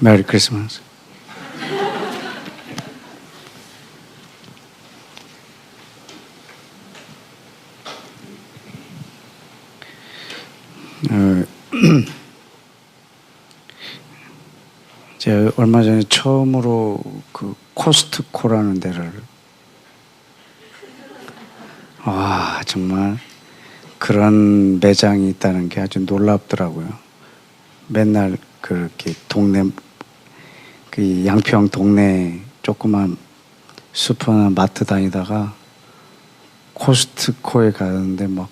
메리 크리스마스. 제가 얼마 전에 처음으로 그 코스트코라는 데를 정말 그런 매장이 있다는 게 아주 놀랍더라고요. 맨날 그렇게 동네 그 양평 동네 조그만 슈퍼나 마트 다니다가 코스트코에 가는데 막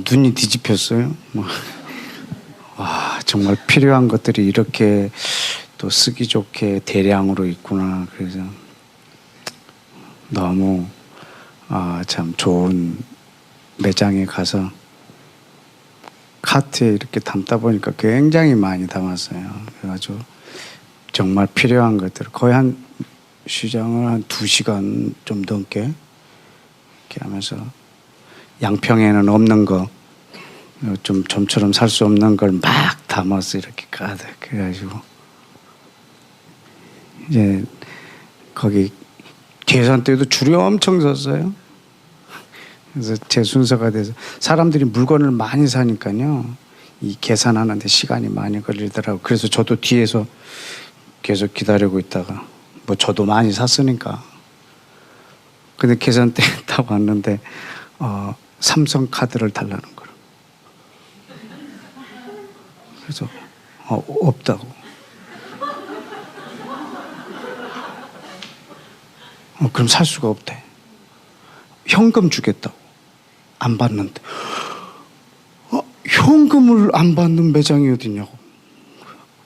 눈이 뒤집혔어요. 정말 필요한 것들이 이렇게 또 쓰기 좋게 대량으로 있구나. 그래서 너무 참 좋은 매장에 가서 카트에 이렇게 담다 보니까 굉장히 많이 담았어요. 그래가지고 정말 필요한 것들 거의 한 시장을 한 2시간 좀 넘게 이렇게 하면서 양평에는 없는 거 좀 좀처럼 살 수 없는 걸 막 담아서 이렇게 가득 해가지고 이제 거기 계산대도 줄이 엄청 섰어요. 그래서 제 순서가 돼서 사람들이 물건을 많이 사니까요 이 계산하는데 시간이 많이 걸리더라고요. 그래서 저도 뒤에서 계속 기다리고 있다가 뭐 저도 많이 샀으니까 근데 계산대 딱 왔는데 삼성 카드를 달라는 거예요. 그래서 없다고. 그럼 살 수가 없대. 현금 주겠다고. 안 받는데. 현금을 안 받는 매장이 어디냐고.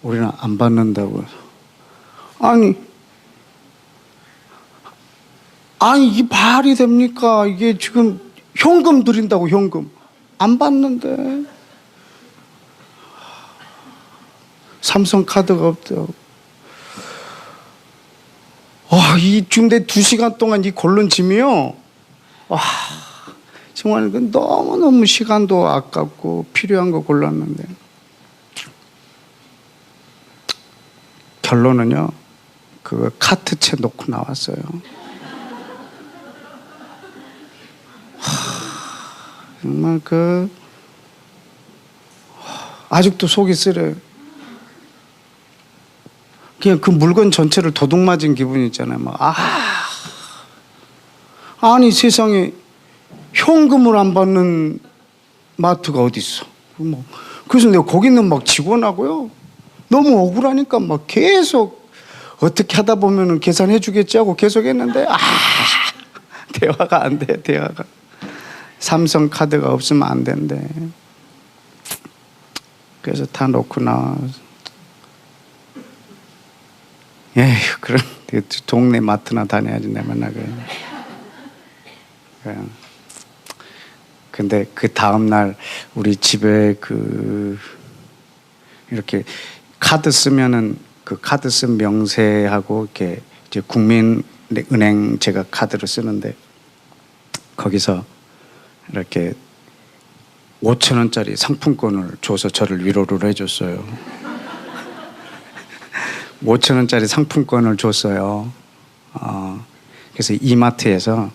우리는 안 받는다고 해서. 아니 이게 말이 됩니까? 이게 지금 현금 드린다고 현금. 안 받는데. 삼성 카드가 없다고. 지금 내 2시간 동안 이 고른 짐이요. 정말 너무너무 시간도 아깝고 필요한 거 골랐는데. 결론은요. 그 카트채 놓고 나왔어요. 정말 아직도 속이 쓰려요. 그냥 그 물건 전체를 도둑 맞은 기분이 있잖아요. 아니 세상에 현금을 안 받는 마트가 어디 있어? 그래서 내가 거기 있는 직원하고요. 너무 억울하니까 계속 어떻게 하다 보면은 계산해 주겠지 하고 계속 했는데 대화가 안 돼. 대화가. 삼성 카드가 없으면 안 된대. 그래서 다 놓고 나와서 그럼 동네 마트나 다녀야지 내 맨날 그래. 근데 그 다음 날 우리 집에 이렇게 카드 쓰면은 그 카드 쓴 명세하고 이렇게 이제 국민은행 제가 카드를 쓰는데 거기서 이렇게 5,000원짜리 상품권을 줘서 저를 위로를 해줬어요. 5,000원짜리 상품권을 줬어요. 그래서 이마트에서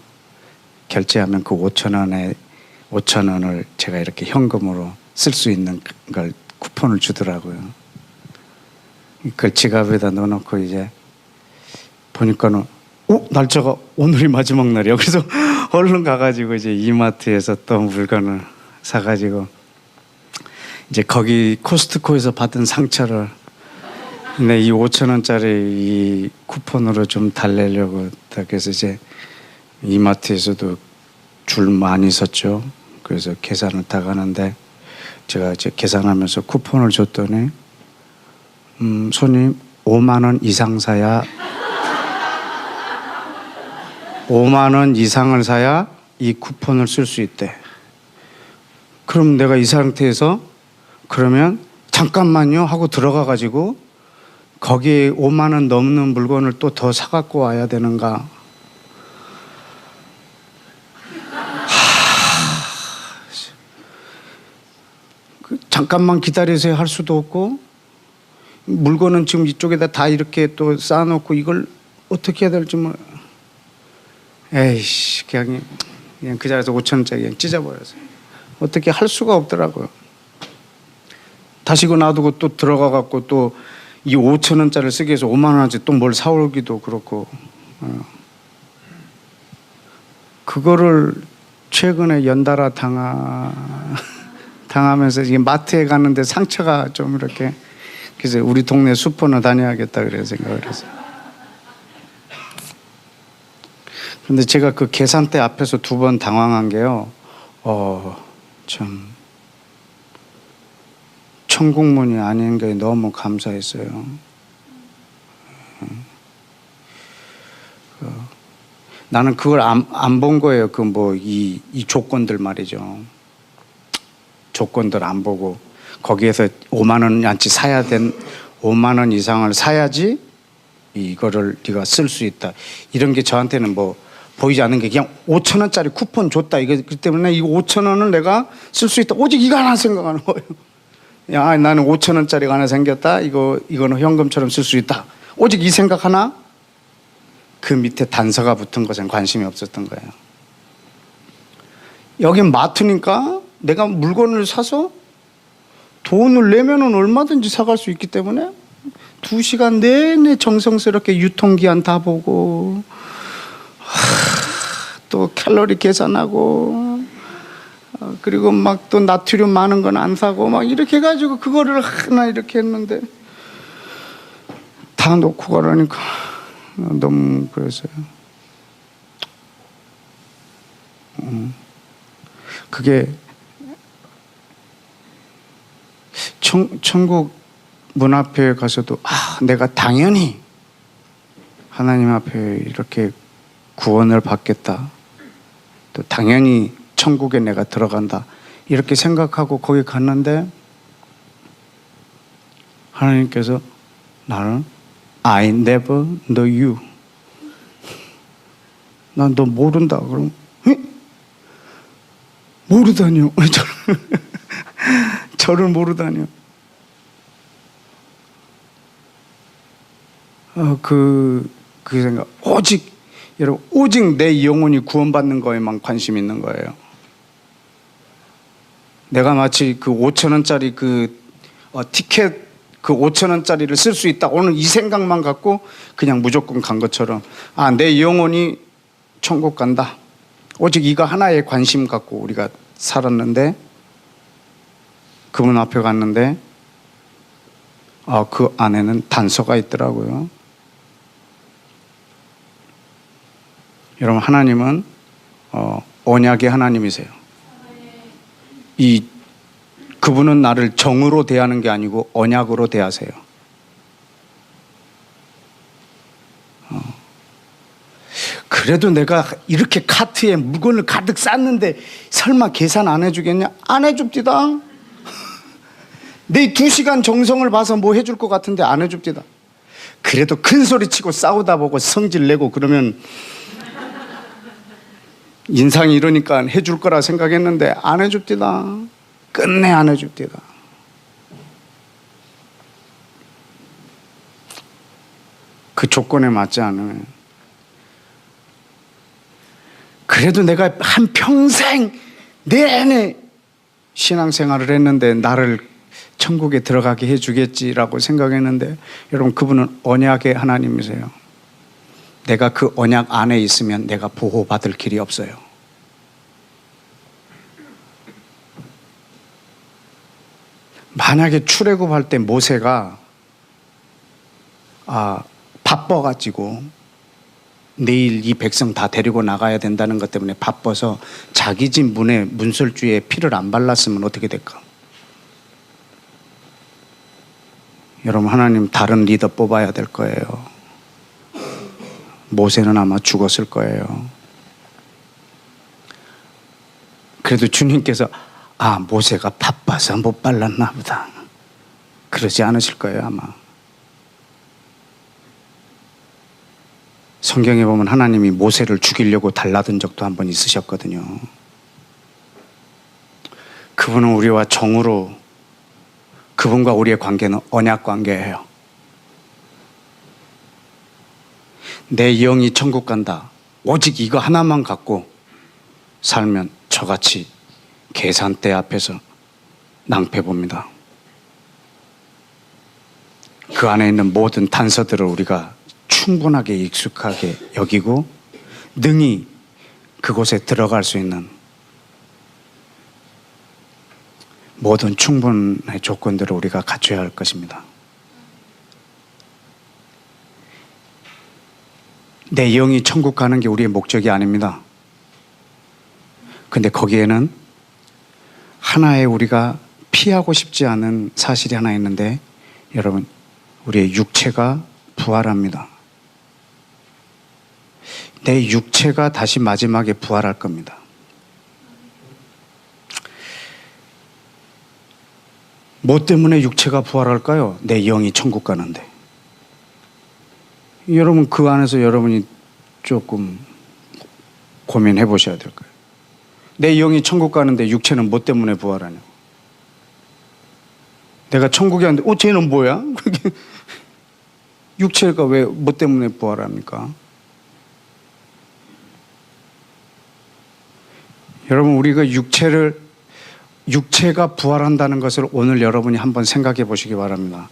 결제하면 그 5,000원을 제가 이렇게 현금으로 쓸 수 있는 걸 쿠폰을 주더라고요. 그걸 지갑에다 넣어놓고 이제 보니까는 날짜가 오늘이 마지막 날이야. 그래서 얼른 가가지고 이제 이마트에서 또 물건을 사가지고 이제 거기 코스트코에서 받은 상처를 네, 이 5,000원짜리 이 쿠폰으로 좀 달래려고 그래서 이제 이마트에서도 줄 많이 섰죠. 그래서 계산을 다 가는데 제가 이제 계산하면서 쿠폰을 줬더니 손님 5만 원 이상 사야 5만 원 이상을 사야 이 쿠폰을 쓸 수 있대. 그럼 내가 이 상태에서 그러면 잠깐만요 하고 들어가 가지고 거기에 5만 원 넘는 물건을 또 더 사갖고 와야 되는가? 잠깐만 기다리세요 할 수도 없고 물건은 지금 이쪽에다 다 이렇게 또 쌓아놓고 이걸 어떻게 해야 될지 뭐 에이씨 그냥 그 자리에서 5,000원짜리 그냥 찢어버렸어요. 어떻게 할 수가 없더라고요. 다시 그거 놔두고 또 들어가 갖고 또 이 5,000원짜리를 쓰기 위해서 5만 원어치 또 뭘 사오기도 그렇고 그거를 최근에 연달아 당하면서 이게 마트에 가는데 상처가 좀 이렇게 그래서 우리 동네 슈퍼는 다녀야겠다 그래 생각을 했어요. 근데 제가 그 계산대 앞에서 2번 당황한 게요. 참 천국문이 아닌 게 너무 감사했어요. 나는 그걸 안 본 거예요. 그 뭐 이 조건들 말이죠. 조건들 안 보고 거기에서 5만 원어치 사야 된 5만 원 이상을 사야지 이거를 네가 쓸 수 있다. 이런 게 저한테는 뭐 보이지 않는 게 그냥 5,000원짜리 쿠폰 줬다. 이거 그 때문에 이 5,000원을 내가 쓸 수 있다. 오직 이거 하나 생각하는 거예요. 야, 나는 5,000원짜리가 하나 생겼다. 이거는 현금처럼 쓸 수 있다. 오직 이 생각 하나. 그 밑에 단서가 붙은 것엔 관심이 없었던 거예요. 여긴 마트니까 내가 물건을 사서 돈을 내면은 얼마든지 사갈 수 있기 때문에 2시간 내내 정성스럽게 유통기한 다 보고 또 칼로리 계산하고 그리고 막 또 나트륨 많은 건 안 사고 막 이렇게 해가지고 그거를 하나 이렇게 했는데 다 놓고 가라니까 너무 그랬어요. 그게 천국 문 앞에 가서도 내가 당연히 하나님 앞에 이렇게 구원을 받겠다. 또 당연히 천국에 내가 들어간다. 이렇게 생각하고 거기 갔는데 하나님께서 나는 I never know you. 난 너 모른다. 그럼 모르다니요. 저를 모르다니요. 그 생각. 오직 내 영혼이 구원받는 거에만 관심 있는 거예요. 내가 마치 그 5,000원짜리 티켓 그 5,000원짜리를 쓸 수 있다. 오늘 이 생각만 갖고 그냥 무조건 간 것처럼 내 영혼이 천국 간다. 오직 이거 하나에 관심 갖고 우리가 살았는데 그분 앞에 갔는데 그 안에는 단서가 있더라고요. 여러분 하나님은 언약의 하나님이세요. 그분은 나를 정으로 대하는 게 아니고 언약으로 대하세요. 그래도 내가 이렇게 카트에 물건을 가득 쌌는데 설마 계산 안 해주겠냐? 안 해줍디다. 내 2시간 정성을 봐서 뭐 해줄 것 같은데 안 해줍디다. 그래도 큰 소리 치고 싸우다 보고 성질 내고 그러면 인상이 이러니까 해줄 거라 생각했는데 안 해줍디다. 끝내 안 해줍디다. 그 조건에 맞지 않으면 그래도 내가 한평생 내내 신앙생활을 했는데 나를 천국에 들어가게 해주겠지라고 생각했는데 여러분 그분은 언약의 하나님이세요. 내가 그 언약 안에 있으면 내가 보호받을 길이 없어요. 만약에 출애굽할 때 모세가 바빠가지고 내일 이 백성 다 데리고 나가야 된다는 것 때문에 바빠서 자기 집 문에 문설주에 피를 안 발랐으면 어떻게 될까? 여러분 하나님 다른 리더 뽑아야 될 거예요. 모세는 아마 죽었을 거예요. 그래도 주님께서 모세가 바빠서 못 발랐나 보다. 그러지 않으실 거예요 아마. 성경에 보면 하나님이 모세를 죽이려고 달라든 적도 한 번 있으셨거든요. 그분은 우리와 정으로 그분과 우리의 관계는 언약 관계예요. 내 영이 천국 간다. 오직 이거 하나만 갖고 살면 저같이 계산대 앞에서 낭패 봅니다. 그 안에 있는 모든 단서들을 우리가 충분하게 익숙하게 여기고 능히 그곳에 들어갈 수 있는 모든 충분한 조건들을 우리가 갖춰야 할 것입니다. 내 영이 천국 가는 게 우리의 목적이 아닙니다. 근데 거기에는 하나의 우리가 피하고 싶지 않은 사실이 하나 있는데, 여러분, 우리의 육체가 부활합니다. 내 육체가 다시 마지막에 부활할 겁니다. 뭐 때문에 육체가 부활할까요? 내 영이 천국 가는데. 여러분, 그 안에서 여러분이 조금 고민해 보셔야 될 거예요. 내 영이 천국 가는데 육체는 뭐 때문에 부활하냐고. 내가 천국에 왔는데 쟤는 뭐야? 육체가 왜 뭐 때문에 부활합니까? 여러분, 우리가 육체가 부활한다는 것을 오늘 여러분이 한번 생각해 보시기 바랍니다.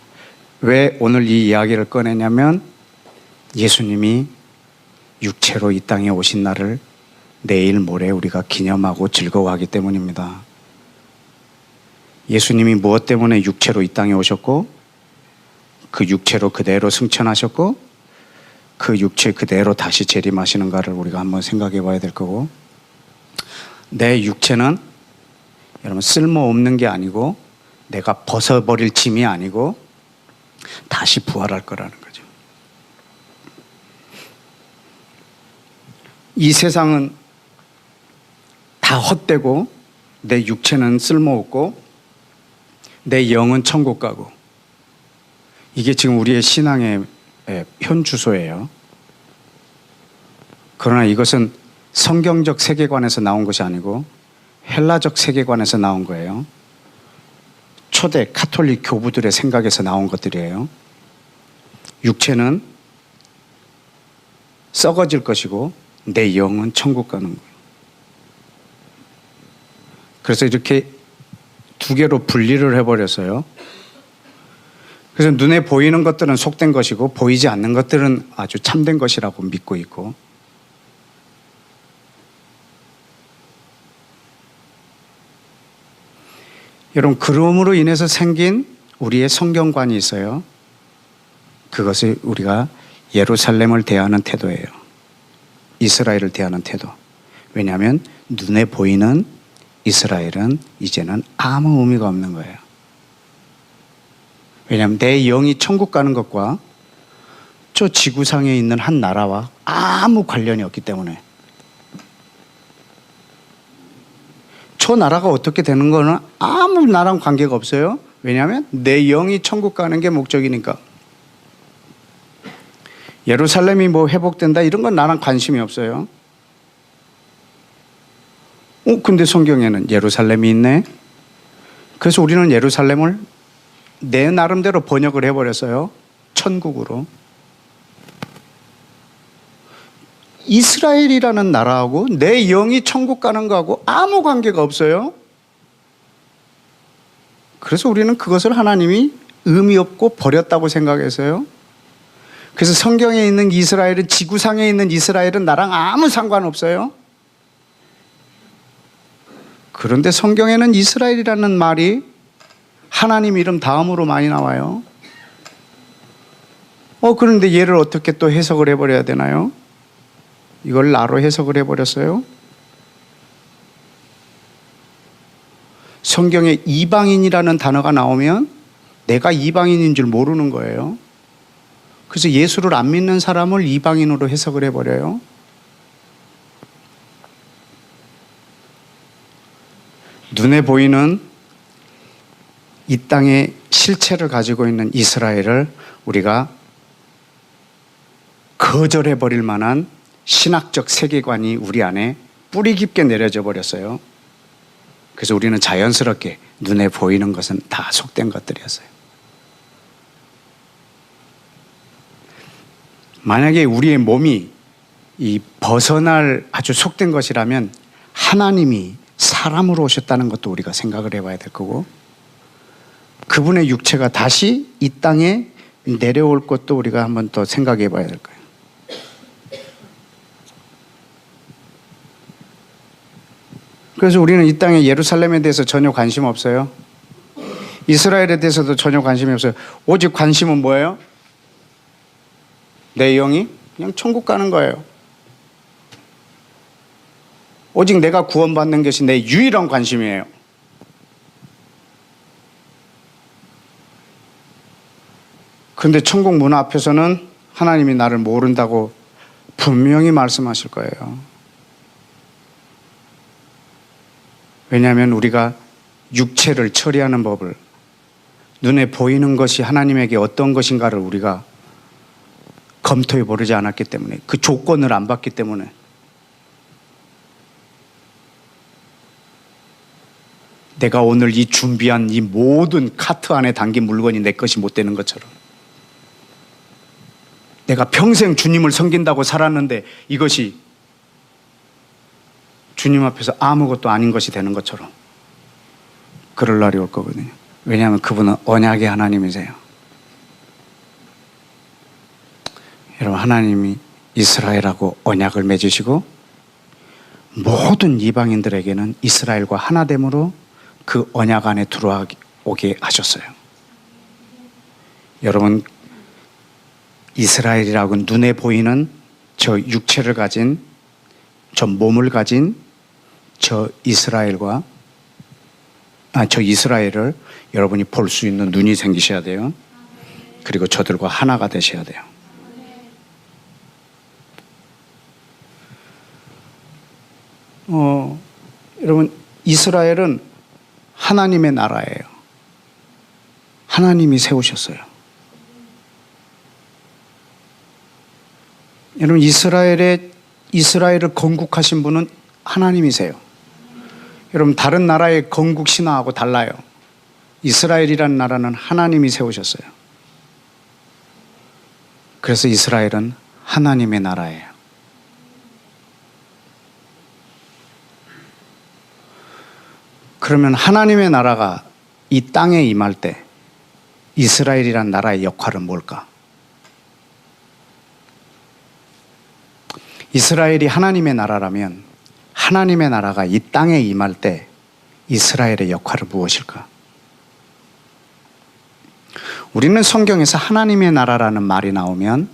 왜 오늘 이 이야기를 꺼내냐면, 예수님이 육체로 이 땅에 오신 날을 내일 모레 우리가 기념하고 즐거워하기 때문입니다. 예수님이 무엇 때문에 육체로 이 땅에 오셨고, 그 육체로 그대로 승천하셨고, 그 육체 그대로 다시 재림하시는가를 우리가 한번 생각해 봐야 될 거고, 내 육체는 여러분 쓸모없는 게 아니고 내가 벗어버릴 짐이 아니고 다시 부활할 거라는 거죠. 이 세상은 다 헛되고 내 육체는 쓸모없고 내 영은 천국 가고, 이게 지금 우리의 신앙의 현주소예요. 그러나 이것은 성경적 세계관에서 나온 것이 아니고 헬라적 세계관에서 나온 거예요. 초대 가톨릭 교부들의 생각에서 나온 것들이에요. 육체는 썩어질 것이고 내 영은 천국 가는 거예요. 그래서 이렇게 두 개로 분리를 해버렸어요. 그래서 눈에 보이는 것들은 속된 것이고 보이지 않는 것들은 아주 참된 것이라고 믿고 있고, 여러분, 그럼으로 인해서 생긴 우리의 성경관이 있어요. 그것이 우리가 예루살렘을 대하는 태도예요. 이스라엘을 대하는 태도. 왜냐하면 눈에 보이는 이스라엘은 이제는 아무 의미가 없는 거예요. 왜냐하면 내 영이 천국 가는 것과 저 지구상에 있는 한 나라와 아무 관련이 없기 때문에, 저 나라가 어떻게 되는 거는 아무 나랑 관계가 없어요. 왜냐하면 내 영이 천국 가는 게 목적이니까. 예루살렘이 뭐 회복된다 이런 건 나랑 관심이 없어요. 근데 성경에는 예루살렘이 있네. 그래서 우리는 예루살렘을 내 나름대로 번역을 해버렸어요. 천국으로. 이스라엘이라는 나라하고 내 영이 천국 가는 거하고 아무 관계가 없어요. 그래서 우리는 그것을 하나님이 의미 없고 버렸다고 생각했어요. 그래서 성경에 있는 이스라엘은, 지구상에 있는 이스라엘은 나랑 아무 상관없어요. 그런데 성경에는 이스라엘이라는 말이 하나님 이름 다음으로 많이 나와요. 그런데 얘를 어떻게 또 해석을 해버려야 되나요? 이걸 나로 해석을 해버렸어요. 성경에 이방인이라는 단어가 나오면 내가 이방인인 줄 모르는 거예요. 그래서 예수를 안 믿는 사람을 이방인으로 해석을 해버려요. 눈에 보이는 이 땅의 실체를 가지고 있는 이스라엘을 우리가 거절해버릴 만한 신학적 세계관이 우리 안에 뿌리 깊게 내려져 버렸어요. 그래서 우리는 자연스럽게 눈에 보이는 것은 다 속된 것들이었어요. 만약에 우리의 몸이 이 벗어날 아주 속된 것이라면 하나님이 사람으로 오셨다는 것도 우리가 생각을 해봐야 될 거고, 그분의 육체가 다시 이 땅에 내려올 것도 우리가 한번 더 생각해 봐야 될 거예요. 그래서 우리는 이 땅의 예루살렘에 대해서 전혀 관심 없어요. 이스라엘에 대해서도 전혀 관심이 없어요. 오직 관심은 뭐예요? 내 영이 그냥 천국 가는 거예요. 오직 내가 구원받는 것이 내 유일한 관심이에요. 그런데 천국 문 앞에서는 하나님이 나를 모른다고 분명히 말씀하실 거예요. 왜냐하면 우리가 육체를 처리하는 법을, 눈에 보이는 것이 하나님에게 어떤 것인가를 우리가 검토해 보지 않았기 때문에, 그 조건을 안 받기 때문에. 내가 오늘 이 준비한 이 모든 카트 안에 담긴 물건이 내 것이 못 되는 것처럼, 내가 평생 주님을 섬긴다고 살았는데 이것이 주님 앞에서 아무것도 아닌 것이 되는 것처럼 그럴 날이 올 거거든요. 왜냐하면 그분은 언약의 하나님이세요. 여러분, 하나님이 이스라엘하고 언약을 맺으시고 모든 이방인들에게는 이스라엘과 하나됨으로 그 언약 안에 들어오게 하셨어요. 여러분, 이스라엘이라고 눈에 보이는 저 육체를 가진, 저 몸을 가진 저 이스라엘을 여러분이 볼 수 있는 눈이 생기셔야 돼요. 그리고 저들과 하나가 되셔야 돼요. 여러분, 이스라엘은 하나님의 나라예요. 하나님이 세우셨어요. 여러분, 이스라엘을 건국하신 분은 하나님이세요. 여러분, 다른 나라의 건국 신화하고 달라요. 이스라엘이라는 나라는 하나님이 세우셨어요. 그래서 이스라엘은 하나님의 나라예요. 그러면 하나님의 나라가 이 땅에 임할 때 이스라엘이라는 나라의 역할은 뭘까? 이스라엘이 하나님의 나라라면 하나님의 나라가 이 땅에 임할 때 이스라엘의 역할은 무엇일까? 우리는 성경에서 하나님의 나라라는 말이 나오면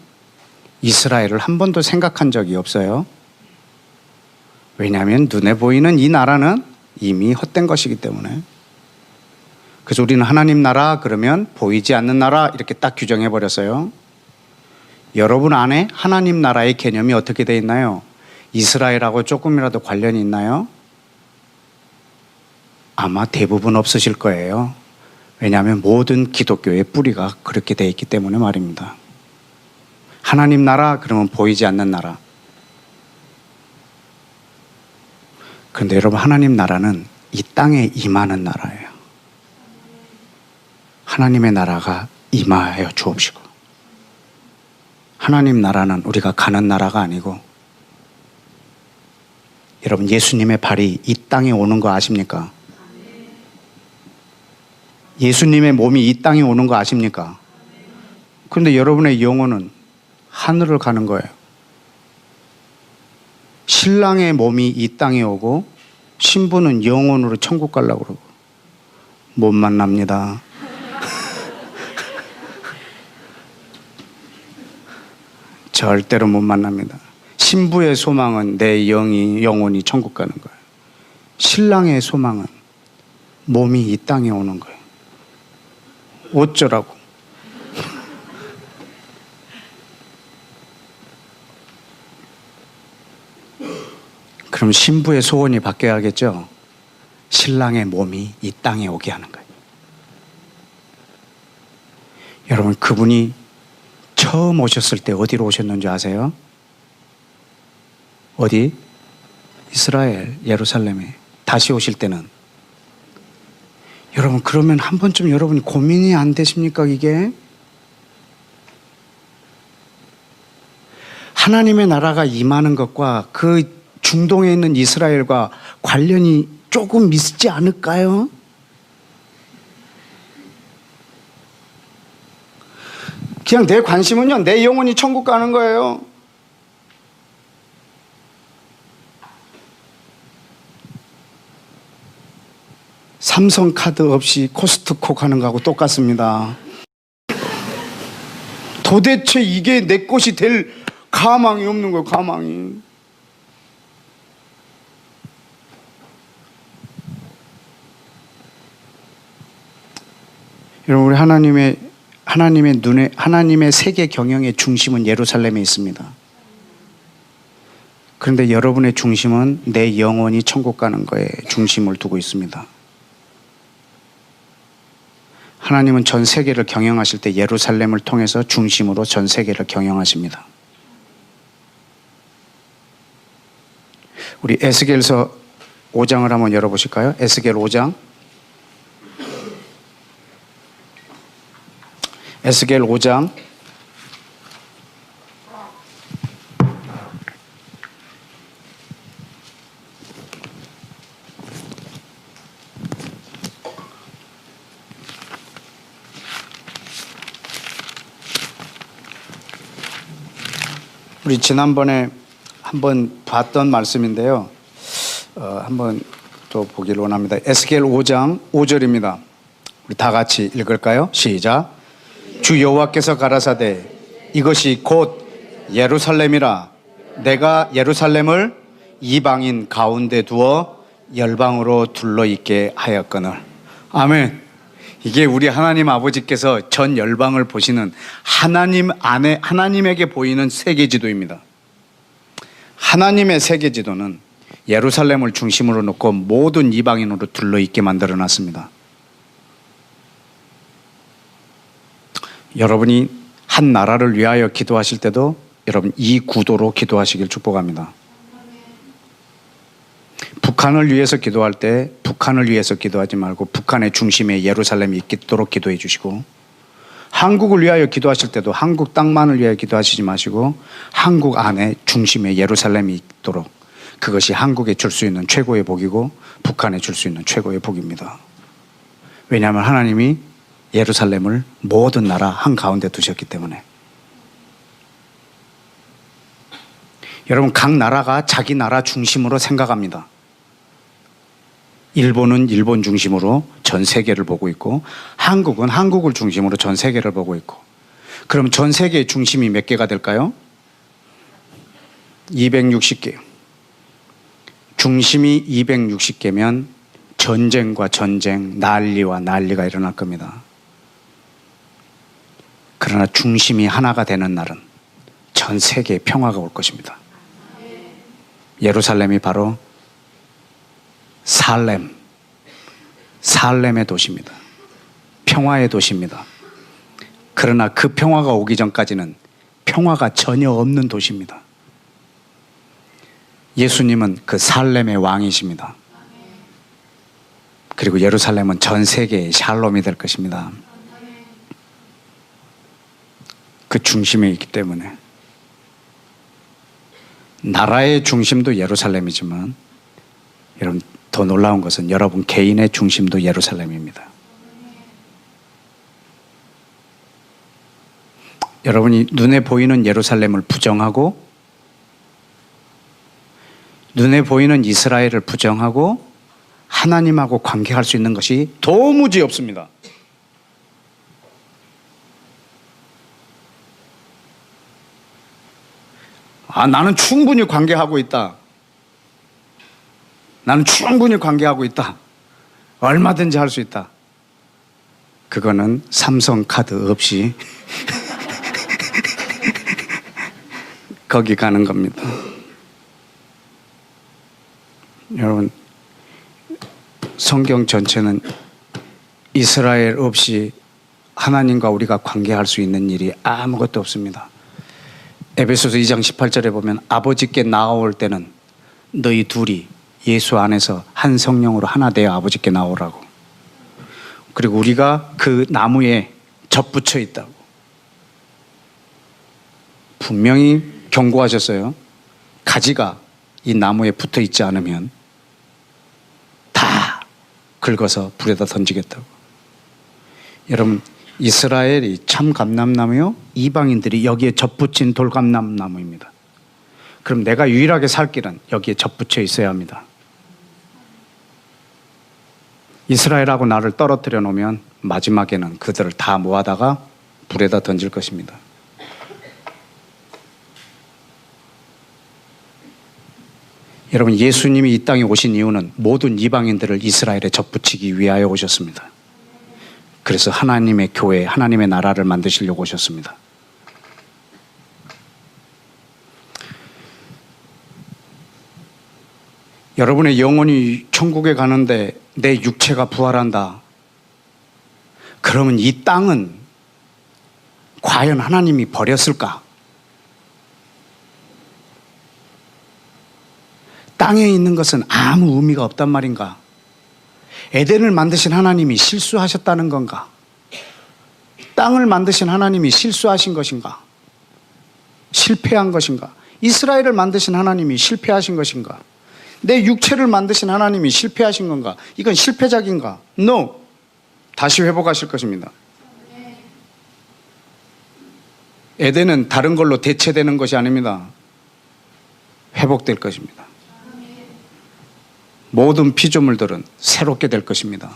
이스라엘을 한 번도 생각한 적이 없어요. 왜냐하면 눈에 보이는 이 나라는 이미 헛된 것이기 때문에. 그래서 우리는 하나님 나라 그러면 보이지 않는 나라 이렇게 딱 규정해 버렸어요. 여러분 안에 하나님 나라의 개념이 어떻게 되어 있나요? 이스라엘하고 조금이라도 관련이 있나요? 아마 대부분 없으실 거예요. 왜냐하면 모든 기독교의 뿌리가 그렇게 되어 있기 때문에 말입니다. 하나님 나라 그러면 보이지 않는 나라. 그런데 여러분, 하나님 나라는 이 땅에 임하는 나라예요. 하나님의 나라가 임하여 주옵시고, 하나님 나라는 우리가 가는 나라가 아니고, 여러분, 예수님의 발이 이 땅에 오는 거 아십니까? 예수님의 몸이 이 땅에 오는 거 아십니까? 그런데 여러분의 영혼은 하늘을 가는 거예요. 신랑의 몸이 이 땅에 오고 신부는 영혼으로 천국 가려고 그러고 못 만납니다. 절대로 못 만납니다. 신부의 소망은 내 영혼이 천국 가는 거예요. 신랑의 소망은 몸이 이 땅에 오는 거예요. 어쩌라고. 그럼 신부의 소원이 바뀌어야겠죠. 신랑의 몸이 이 땅에 오게 하는 거예요. 여러분, 그분이 처음 오셨을 때 어디로 오셨는지 아세요? 어디? 이스라엘, 예루살렘에. 다시 오실 때는. 여러분, 그러면 한 번쯤 여러분이 고민이 안 되십니까, 이게? 하나님의 나라가 임하는 것과 그 중동에 있는 이스라엘과 관련이 조금 있지 않을까요? 그냥 내 관심은요, 내 영혼이 천국 가는 거예요. 삼성 카드 없이 코스트코 가는 거하고 똑같습니다. 도대체 이게 내 것이 될 가망이 없는 거예요, 가망이. 여러분, 우리 하나님의 눈에, 하나님의 세계 경영의 중심은 예루살렘에 있습니다. 그런데 여러분의 중심은 내 영혼이 천국 가는 거에 중심을 두고 있습니다. 하나님은 전 세계를 경영하실 때 예루살렘을 통해서 중심으로 전 세계를 경영하십니다. 우리 에스겔서 5장을 한번 열어보실까요? 에스겔 5장. 에스겔 5장. 우리 지난번에 한번 봤던 말씀인데요. 한번 또 보기를 원합니다. 에스겔 5장 5절입니다. 우리 다 같이 읽을까요? 시작. 주 여호와께서 가라사대 이것이 곧 예루살렘이라. 내가 예루살렘을 이방인 가운데 두어 열방으로 둘러있게 하였거늘. 아멘. 이게 우리 하나님 아버지께서 전 열방을 보시는 하나님 안에, 하나님에게 보이는 세계지도입니다. 하나님의 세계지도는 예루살렘을 중심으로 놓고 모든 이방인으로 둘러있게 만들어 놨습니다. 여러분이 한 나라를 위하여 기도하실 때도 여러분 이 구도로 기도하시길 축복합니다. 북한을 위해서 기도할 때 북한을 위해서 기도하지 말고 북한의 중심에 예루살렘이 있도록 기도해 주시고, 한국을 위하여 기도하실 때도 한국 땅만을 위하여 기도하시지 마시고 한국 안에 중심에 예루살렘이 있도록, 그것이 한국에 줄 수 있는 최고의 복이고 북한에 줄 수 있는 최고의 복입니다. 왜냐하면 하나님이 예루살렘을 모든 나라 한가운데 두셨기 때문에. 여러분, 각 나라가 자기 나라 중심으로 생각합니다. 일본은 일본 중심으로 전 세계를 보고 있고, 한국은 한국을 중심으로 전 세계를 보고 있고. 그럼 전 세계의 중심이 몇 개가 될까요? 260개. 중심이 260개면 전쟁과 전쟁, 난리와 난리가 일어날 겁니다. 그러나 중심이 하나가 되는 날은 전 세계에 평화가 올 것입니다. 예루살렘이 바로 살렘의 도시입니다. 평화의 도시입니다. 그러나 그 평화가 오기 전까지는 평화가 전혀 없는 도시입니다. 예수님은 그 살렘의 왕이십니다. 그리고 예루살렘은 전 세계의 샬롬이 될 것입니다. 그 중심에 있기 때문에. 나라의 중심도 예루살렘이지만 여러분, 더 놀라운 것은 여러분 개인의 중심도 예루살렘입니다. 여러분이 눈에 보이는 예루살렘을 부정하고, 눈에 보이는 이스라엘을 부정하고 하나님하고 관계할 수 있는 것이 도무지 없습니다. 나는 충분히 관계하고 있다. 나는 충분히 관계하고 있다. 얼마든지 할 수 있다. 그거는 삼성 카드 없이 거기 가는 겁니다. 여러분, 성경 전체는 이스라엘 없이 하나님과 우리가 관계할 수 있는 일이 아무것도 없습니다. 에베소서 2장 18절에 보면 아버지께 나아올 때는 너희 둘이 예수 안에서 한 성령으로 하나 되어 아버지께 나오라고. 그리고 우리가 그 나무에 접붙여 있다고. 분명히 경고하셨어요. 가지가 이 나무에 붙어 있지 않으면 다 긁어서 불에다 던지겠다고. 여러분, 이스라엘이 참 감람나무요, 이방인들이 여기에 접붙인 돌감람나무입니다. 그럼 내가 유일하게 살 길은 여기에 접붙여 있어야 합니다. 이스라엘하고 나를 떨어뜨려 놓으면 마지막에는 그들을 다 모아다가 불에다 던질 것입니다. 여러분, 예수님이 이 땅에 오신 이유는 모든 이방인들을 이스라엘에 접붙이기 위하여 오셨습니다. 그래서 하나님의 교회, 하나님의 나라를 만드시려고 오셨습니다. 여러분의 영혼이 천국에 가는데 내 육체가 부활한다. 그러면 이 땅은 과연 하나님이 버렸을까? 땅에 있는 것은 아무 의미가 없단 말인가? 에덴을 만드신 하나님이 실수하셨다는 건가? 땅을 만드신 하나님이 실수하신 것인가? 실패한 것인가? 이스라엘을 만드신 하나님이 실패하신 것인가? 내 육체를 만드신 하나님이 실패하신 건가? 이건 실패작인가? No. 다시 회복하실 것입니다. 에덴은 다른 걸로 대체되는 것이 아닙니다. 회복될 것입니다. 모든 피조물들은 새롭게 될 것입니다.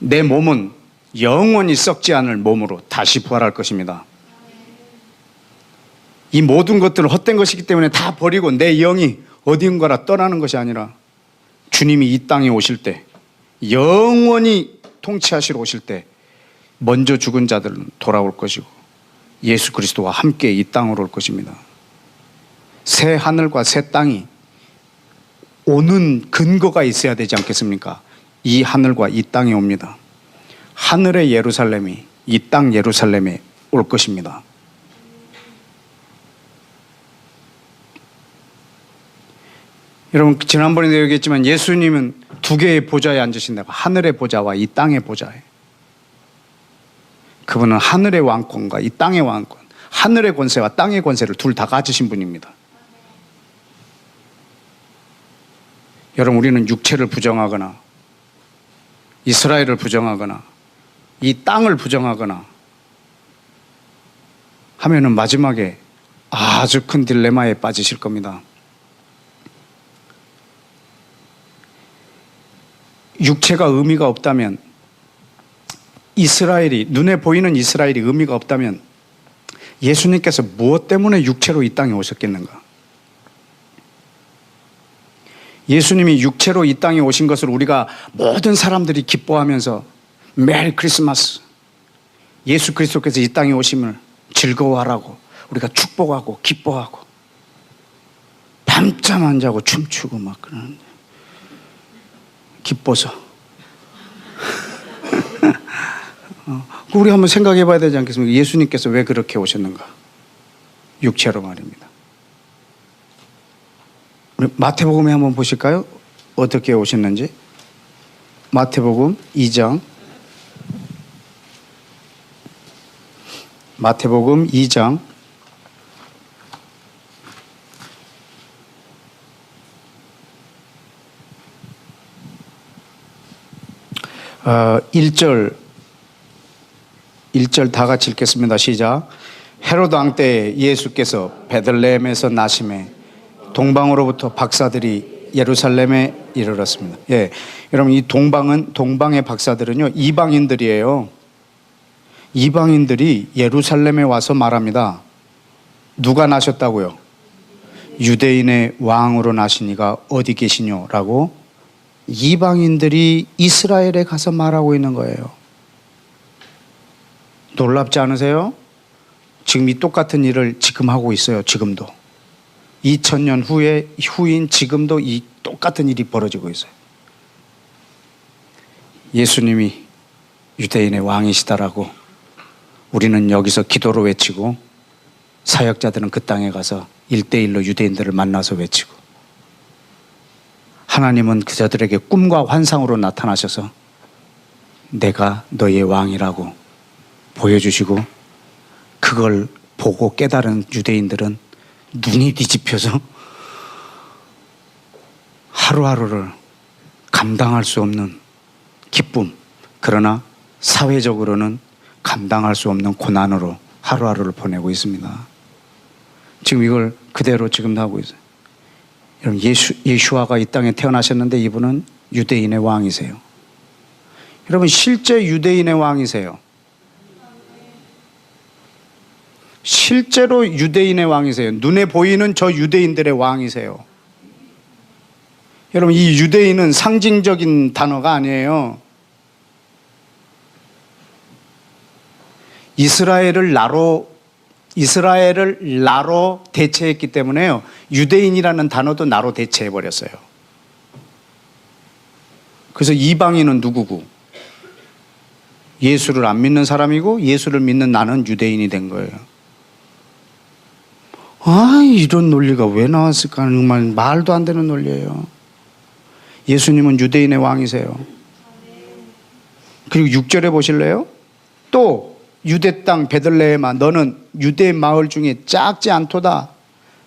내 몸은 영원히 썩지 않을 몸으로 다시 부활할 것입니다. 이 모든 것들은 헛된 것이기 때문에 다 버리고 내 영이 어딘가라 떠나는 것이 아니라 주님이 이 땅에 오실 때, 영원히 통치하시러 오실 때 먼저 죽은 자들은 돌아올 것이고 예수 그리스도와 함께 이 땅으로 올 것입니다. 새 하늘과 새 땅이 오는 근거가 있어야 되지 않겠습니까? 이 하늘과 이 땅에 옵니다. 하늘의 예루살렘이 이 땅 예루살렘에 올 것입니다. 여러분, 지난번에도 얘기했지만 예수님은 두 개의 보좌에 앉으신다고. 하늘의 보좌와 이 땅의 보좌에. 그분은 하늘의 왕권과 이 땅의 왕권, 하늘의 권세와 땅의 권세를 둘 다 가지신 분입니다. 여러분, 우리는 육체를 부정하거나 이스라엘을 부정하거나 이 땅을 부정하거나 하면은 마지막에 아주 큰 딜레마에 빠지실 겁니다. 육체가 의미가 없다면, 이스라엘이, 눈에 보이는 이스라엘이 의미가 없다면 예수님께서 무엇 때문에 육체로 이 땅에 오셨겠는가? 예수님이 육체로 이 땅에 오신 것을 우리가 모든 사람들이 기뻐하면서 메리 크리스마스, 예수 그리스도께서 이 땅에 오심을 즐거워하라고 우리가 축복하고 기뻐하고 밤잠 안 자고 춤추고 막 그러는데 기뻐서 우리 한번 생각해 봐야 되지 않겠습니까? 예수님께서 왜 그렇게 오셨는가? 육체로 말입니다. 우리 마태복음에 한번 보실까요? 어떻게 오셨는지. 마태복음 2장, 마태복음 2장 1절 다 같이 읽겠습니다. 시작. 헤로드 왕 때에 예수께서 베들레헴에서 나심에 동방으로부터 박사들이 예루살렘에 이르렀습니다. 예, 여러분, 이 동방의 박사들은요, 이방인들이에요. 이방인들이 예루살렘에 와서 말합니다. 누가 나셨다고요? 유대인의 왕으로 나신 이가 어디 계시뇨? 라고 이방인들이 이스라엘에 가서 말하고 있는 거예요. 놀랍지 않으세요? 지금 이 똑같은 일을 지금 하고 있어요. 지금도 2000년 후인 지금도 이 똑같은 일이 벌어지고 있어요. 예수님이 유대인의 왕이시다라고 우리는 여기서 기도로 외치고, 사역자들은 그 땅에 가서 1대1로 유대인들을 만나서 외치고, 하나님은 그자들에게 꿈과 환상으로 나타나셔서 내가 너의 왕이라고 보여주시고, 그걸 보고 깨달은 유대인들은 눈이 뒤집혀서 하루하루를 감당할 수 없는 기쁨, 그러나 사회적으로는 감당할 수 없는 고난으로 하루하루를 보내고 있습니다. 지금 이걸 그대로 지금도 하고 있어요. 여러분, 예수아가 이 땅에 태어나셨는데 이분은 유대인의 왕이세요. 여러분, 실제 유대인의 왕이세요. 실제로 유대인의 왕이세요. 눈에 보이는 저 유대인들의 왕이세요. 여러분, 이 유대인은 상징적인 단어가 아니에요. 이스라엘을 나로 대체했기 때문에요. 유대인이라는 단어도 나로 대체해버렸어요. 그래서 이방인은 누구고? 예수를 안 믿는 사람이고 예수를 믿는 나는 유대인이 된 거예요. 이런 논리가 왜 나왔을까? 정말 말도 안 되는 논리예요. 예수님은 유대인의 왕이세요. 그리고 6절에 보실래요? 또 유대 땅 베들레헴아, 너는 유대 마을 중에 작지 않도다.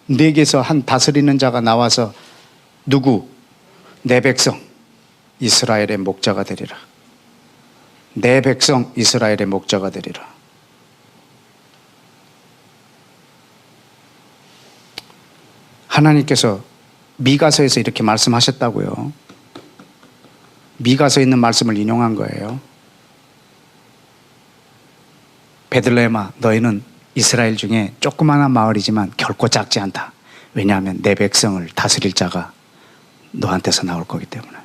네게서 한 다스리는 자가 나와서 누구? 내 백성 이스라엘의 목자가 되리라. 내 백성 이스라엘의 목자가 되리라. 하나님께서 미가서에서 이렇게 말씀하셨다고요. 미가서에 있는 말씀을 인용한 거예요. 베들레헴아, 너희는 이스라엘 중에 조그마한 마을이지만 결코 작지 않다. 왜냐하면 내 백성을 다스릴 자가 너한테서 나올 거기 때문에.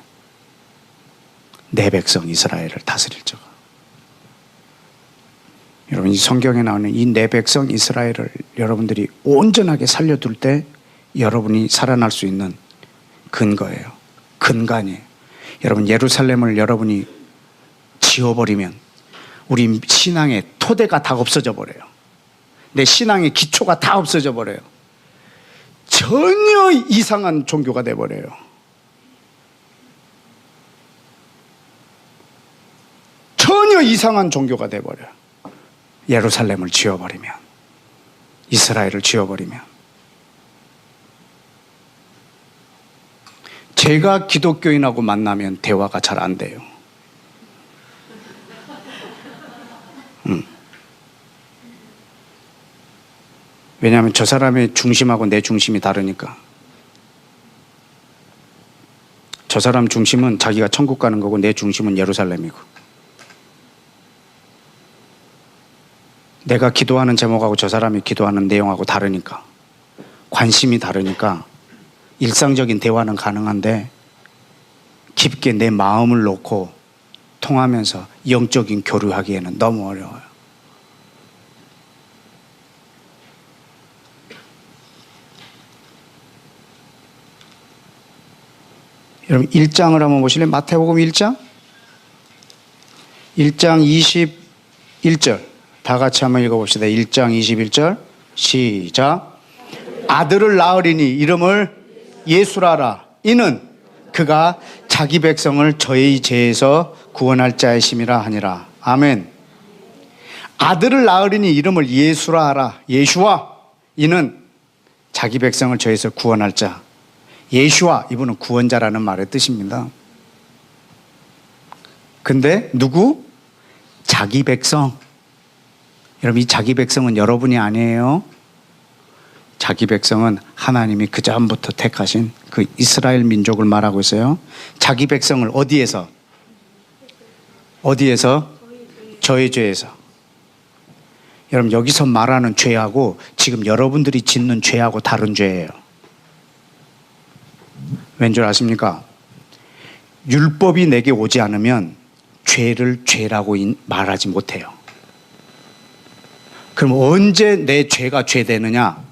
내 백성 이스라엘을 다스릴 자가. 여러분, 이 성경에 나오는 이 내 백성 이스라엘을 여러분들이 온전하게 살려둘 때 여러분이 살아날 수 있는 근거예요. 근간이에요. 여러분, 예루살렘을 여러분이 지워버리면 우리 신앙의 토대가 다 없어져 버려요. 내 신앙의 기초가 다 없어져 버려요. 전혀 이상한 종교가 돼 버려요. 전혀 이상한 종교가 돼 버려요. 예루살렘을 지워버리면, 이스라엘을 지워버리면. 제가 기독교인하고 만나면 대화가 잘 안 돼요. 왜냐하면 저 사람의 중심하고 내 중심이 다르니까. 저 사람 중심은 자기가 천국 가는 거고 내 중심은 예루살렘이고. 내가 기도하는 제목하고 저 사람이 기도하는 내용하고 다르니까, 관심이 다르니까 일상적인 대화는 가능한데 깊게 내 마음을 놓고 통하면서 영적인 교류하기에는 너무 어려워요. 여러분, 1장을 한번 보실래요? 마태복음 1장? 1장 21절 다 같이 한번 읽어봅시다. 1장 21절 시작. 아들을 낳으리니 이름을 예수라라. 이는 그가 자기 백성을 저의 죄에서 구원할 자이심이라 하니라. 아멘. 아들을 낳으리니 이름을 예수라 하라. 예수와, 이는 자기 백성을 저에서 구원할 자. 예수와, 이분은 구원자라는 말의 뜻입니다. 근데 누구? 자기 백성. 여러분, 이 자기 백성은 여러분이 아니에요. 자기 백성은 하나님이 그 전부터 택하신 그 이스라엘 민족을 말하고 있어요. 자기 백성을 어디에서? 저의 죄에서. 여러분, 여기서 말하는 죄하고 지금 여러분들이 짓는 죄하고 다른 죄예요. 왠 줄 아십니까? 율법이 내게 오지 않으면 죄를 죄라고 말하지 못해요. 그럼 언제 내 죄가 죄 되느냐?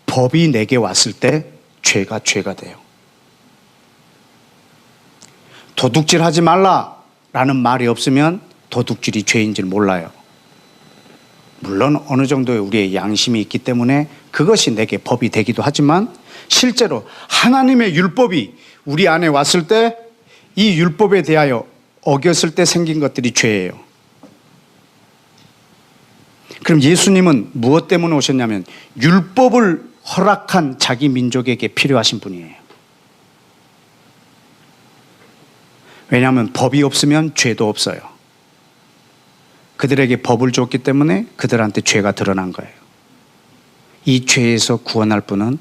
법이 내게 왔을 때 죄가 죄가 돼요. 도둑질 하지 말라라는 말이 없으면 도둑질이 죄인 줄 몰라요. 물론 어느 정도의 우리의 양심이 있기 때문에 그것이 내게 법이 되기도 하지만 실제로 하나님의 율법이 우리 안에 왔을 때 이 율법에 대하여 어겼을 때 생긴 것들이 죄예요. 그럼 예수님은 무엇 때문에 오셨냐면 율법을 허락한 자기 민족에게 필요하신 분이에요. 왜냐하면 법이 없으면 죄도 없어요. 그들에게 법을 줬기 때문에 그들한테 죄가 드러난 거예요. 이 죄에서 구원할 분은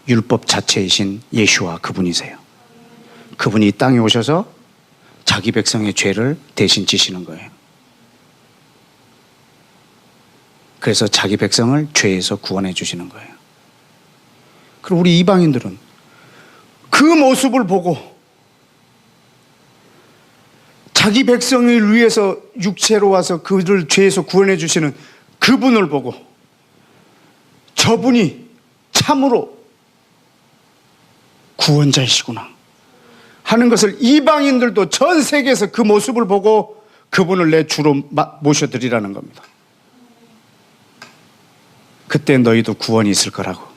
율법 자체이신 예수와 그분이세요. 그분이 이 땅에 오셔서 자기 백성의 죄를 대신 지시는 거예요. 그래서 자기 백성을 죄에서 구원해 주시는 거예요. 그리고 우리 이방인들은 그 모습을 보고 자기 백성을 위해서 육체로 와서 그들을 죄에서 구원해 주시는 그분을 보고 저분이 참으로 구원자이시구나 하는 것을 이방인들도 전 세계에서 그 모습을 보고 그분을 내 주로 모셔드리라는 겁니다. 그때 너희도 구원이 있을 거라고.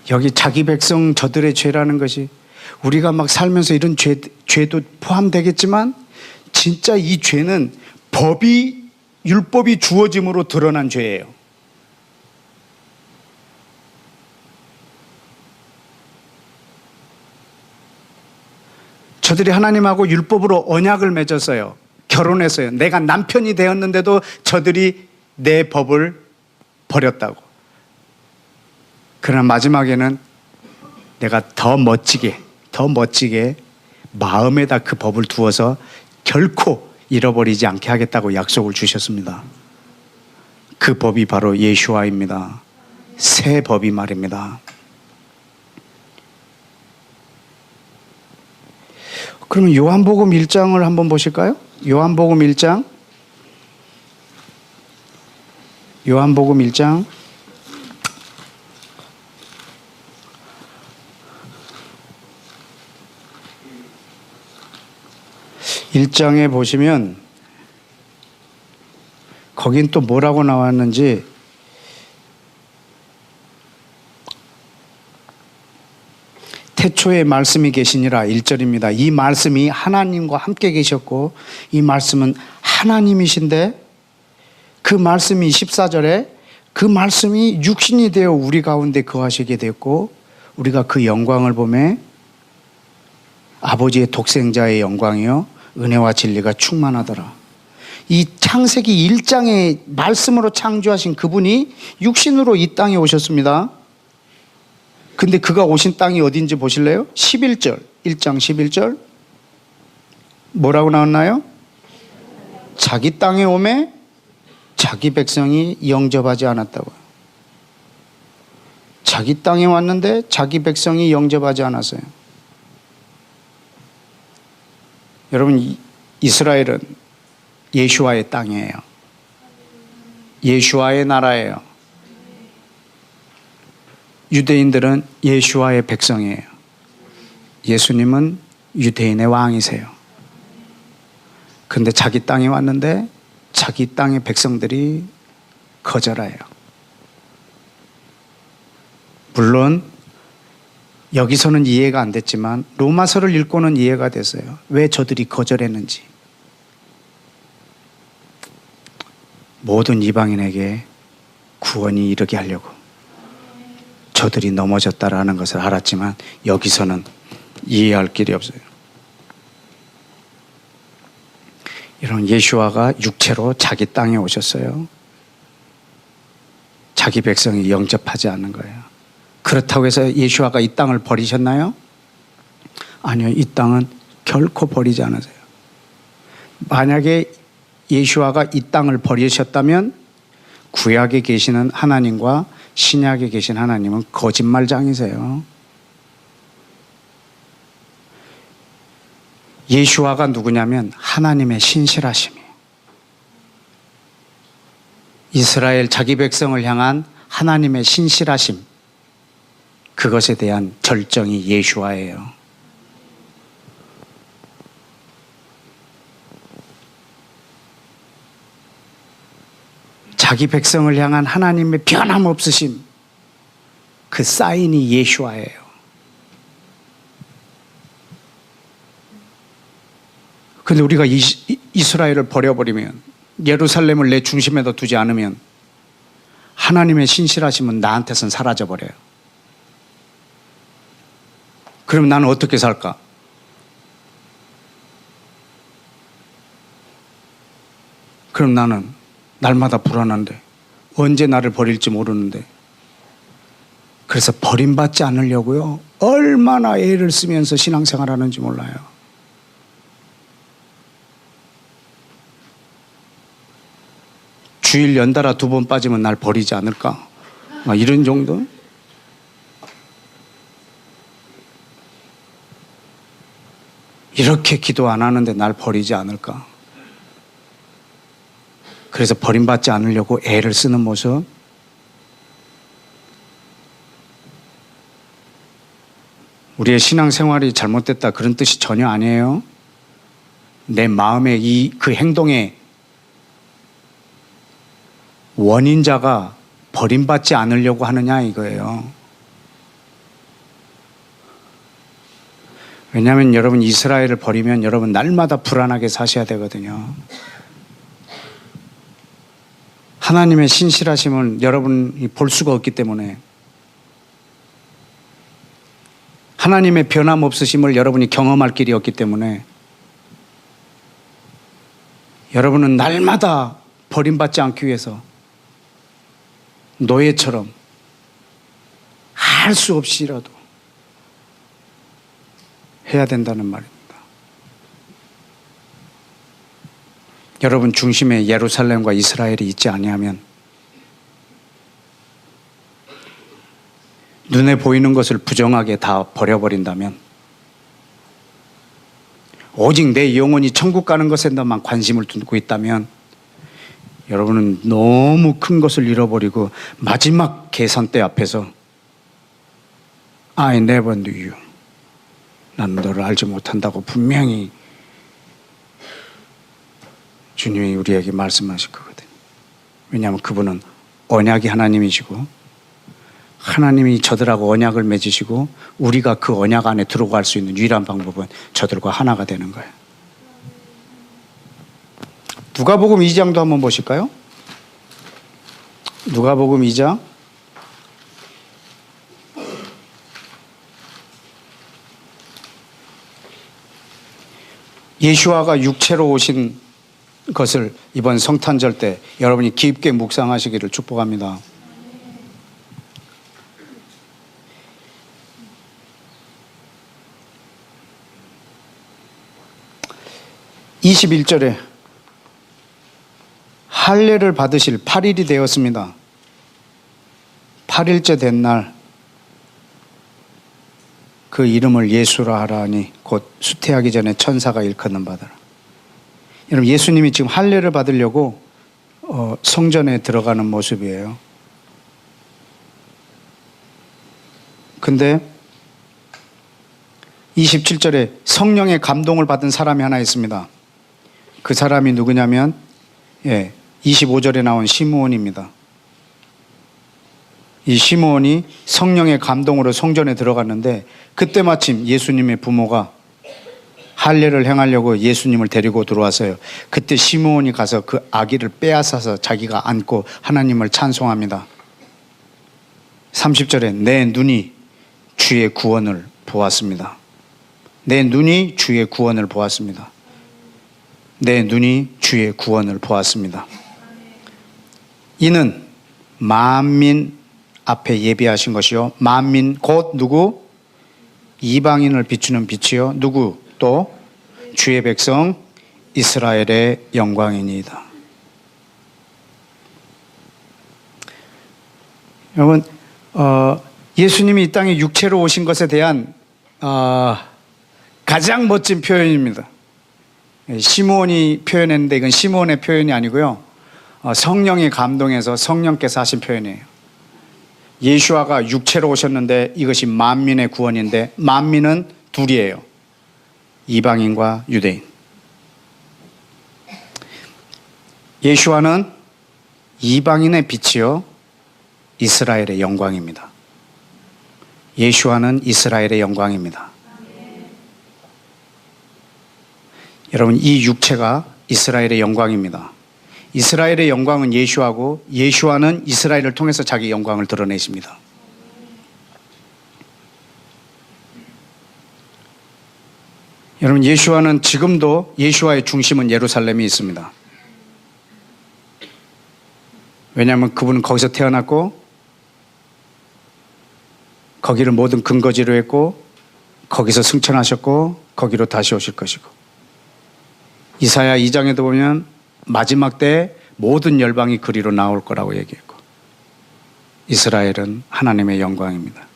여기 자기 백성 저들의 죄라는 것이 우리가 막 살면서 이런 죄도 포함되겠지만 진짜 이 죄는 율법이 주어짐으로 드러난 죄예요. 저들이 하나님하고 율법으로 언약을 맺었어요. 결혼했어요. 내가 남편이 되었는데도 저들이 내 법을 버렸다고. 그러나 마지막에는 내가 더 멋지게 마음에다 그 법을 두어서 결코 잃어버리지 않게 하겠다고 약속을 주셨습니다. 그 법이 바로 예수와입니다. 새 법이 말입니다. 그러면 요한복음 1장을 한번 보실까요? 요한복음 1장 1장에 보시면 거긴 또 뭐라고 나왔는지 태초에 말씀이 계시니라 1절입니다. 이 말씀이 하나님과 함께 계셨고 이 말씀은 하나님이신데 그 말씀이 14절에 그 말씀이 육신이 되어 우리 가운데 거하시게 됐고 우리가 그 영광을 보매 아버지의 독생자의 영광이요 은혜와 진리가 충만하더라. 이 창세기 1장의 말씀으로 창조하신 그분이 육신으로 이 땅에 오셨습니다. 근데 그가 오신 땅이 어딘지 보실래요? 11절 1장 11절 뭐라고 나왔나요? 자기 땅에 오매 자기 백성이 영접하지 않았다고요. 자기 땅에 왔는데 자기 백성이 영접하지 않았어요. 여러분 이스라엘은 예수와의 땅이에요. 예수와의 나라예요. 유대인들은 예수와의 백성이에요. 예수님은 유대인의 왕이세요. 그런데 자기 땅에 왔는데 자기 땅의 백성들이 거절해요. 물론 여기서는 이해가 안 됐지만 로마서를 읽고는 이해가 됐어요. 왜 저들이 거절했는지. 모든 이방인에게 구원이 이르게 하려고 저들이 넘어졌다라는 것을 알았지만 여기서는 이해할 길이 없어요. 이런 예수와가 육체로 자기 땅에 오셨어요. 자기 백성이 영접하지 않는 거예요. 그렇다고 해서 예수와가 이 땅을 버리셨나요? 아니요. 이 땅은 결코 버리지 않으세요. 만약에 예수와가 이 땅을 버리셨다면 구약에 계시는 하나님과 신약에 계신 하나님은 거짓말장이세요. 예수와가 누구냐면 하나님의 신실하심이에요. 이스라엘 자기 백성을 향한 하나님의 신실하심, 그것에 대한 절정이 예수와예요. 자기 백성을 향한 하나님의 변함없으심, 그 사인이 예수와예요. 근데 우리가 이스라엘을 버려버리면, 예루살렘을 내 중심에다 두지 않으면 하나님의 신실하심은 나한테선 사라져버려요. 그럼 나는 어떻게 살까? 그럼 나는 날마다 불안한데, 언제 나를 버릴지 모르는데, 그래서 버림받지 않으려고요, 얼마나 애를 쓰면서 신앙생활 하는지 몰라요. 주일 연달아 2번 빠지면 날 버리지 않을까? 이런 정도? 이렇게 기도 안 하는데 날 버리지 않을까? 그래서 버림받지 않으려고 애를 쓰는 모습. 우리의 신앙생활이 잘못됐다, 그런 뜻이 전혀 아니에요. 내 마음의 그 행동의 원인자가 버림받지 않으려고 하느냐 이거예요. 왜냐하면 여러분, 이스라엘을 버리면 여러분 날마다 불안하게 사셔야 되거든요. 하나님의 신실하심을 여러분이 볼 수가 없기 때문에, 하나님의 변함없으심을 여러분이 경험할 길이 없기 때문에, 여러분은 날마다 버림받지 않기 위해서 노예처럼 할 수 없이라도 해야 된다는 말입니다. 여러분 중심에 예루살렘과 이스라엘이 있지 아니하면, 눈에 보이는 것을 부정하게 다 버려버린다면, 오직 내 영혼이 천국 가는 것에만 관심을 두고 있다면, 여러분은 너무 큰 것을 잃어버리고 마지막 계산대 앞에서 I never knew you, 나는 너를 알지 못한다고 분명히 주님이 우리에게 말씀하실 거거든요. 왜냐하면 그분은 언약이 하나님이시고, 하나님이 저들하고 언약을 맺으시고, 우리가 그 언약 안에 들어갈 수 있는 유일한 방법은 저들과 하나가 되는 거예요. 누가복음 2장도 한번 보실까요? 누가복음 2장. 예수와가 육체로 오신 것을 이번 성탄절 때 여러분이 깊게 묵상하시기를 축복합니다. (21절에) 할례를 받으실 8일이 되었습니다. 8일째 된 날, 그 이름을 예수라 하라 하니 곧 수태하기 전에 천사가 일컫는 바더라. 여러분, 예수님이 지금 할례를 받으려고 성전에 들어가는 모습이에요. 근데 27절에 성령의 감동을 받은 사람이 하나 있습니다. 그 사람이 누구냐면 25절에 나온 시므온입니다. 이 시므온이 성령의 감동으로 성전에 들어갔는데, 그때 마침 예수님의 부모가 할례를 행하려고 예수님을 데리고 들어왔어요. 그때 시므온이 가서 그 아기를 빼앗아서 자기가 안고 하나님을 찬송합니다. 30절에 내 눈이 주의 구원을 보았습니다. 내 눈이 주의 구원을 보았습니다. 내 눈이 주의 구원을 보았습니다. 이는 만민 앞에 예비하신 것이요, 만민 곧 누구? 이방인을 비추는 빛이요, 누구? 또 주의 백성 이스라엘의 영광이니이다. 여러분, 예수님이 이 땅에 육체로 오신 것에 대한 가장 멋진 표현입니다. 시므온이 표현했는데 이건 시므온의 표현이 아니고요, 성령이 감동해서 성령께서 하신 표현이에요. 예수아가 육체로 오셨는데 이것이 만민의 구원인데, 만민은 둘이에요. 이방인과 유대인. 예수아는 이방인의 빛이요, 이스라엘의 영광입니다. 예수아는 이스라엘의 영광입니다. 여러분, 이 육체가 이스라엘의 영광입니다. 이스라엘의 영광은 예수하고 예수와는 이스라엘을 통해서 자기 영광을 드러내십니다. 여러분, 예수와는 지금도 예수와의 중심은 예루살렘에 있습니다. 왜냐하면 그분은 거기서 태어났고 거기를 모든 근거지로 했고 거기서 승천하셨고 거기로 다시 오실 것이고, 이사야 2장에도 보면 마지막 때 모든 열방이 그리로 나올 거라고 얘기했고, 이스라엘은 하나님의 영광입니다.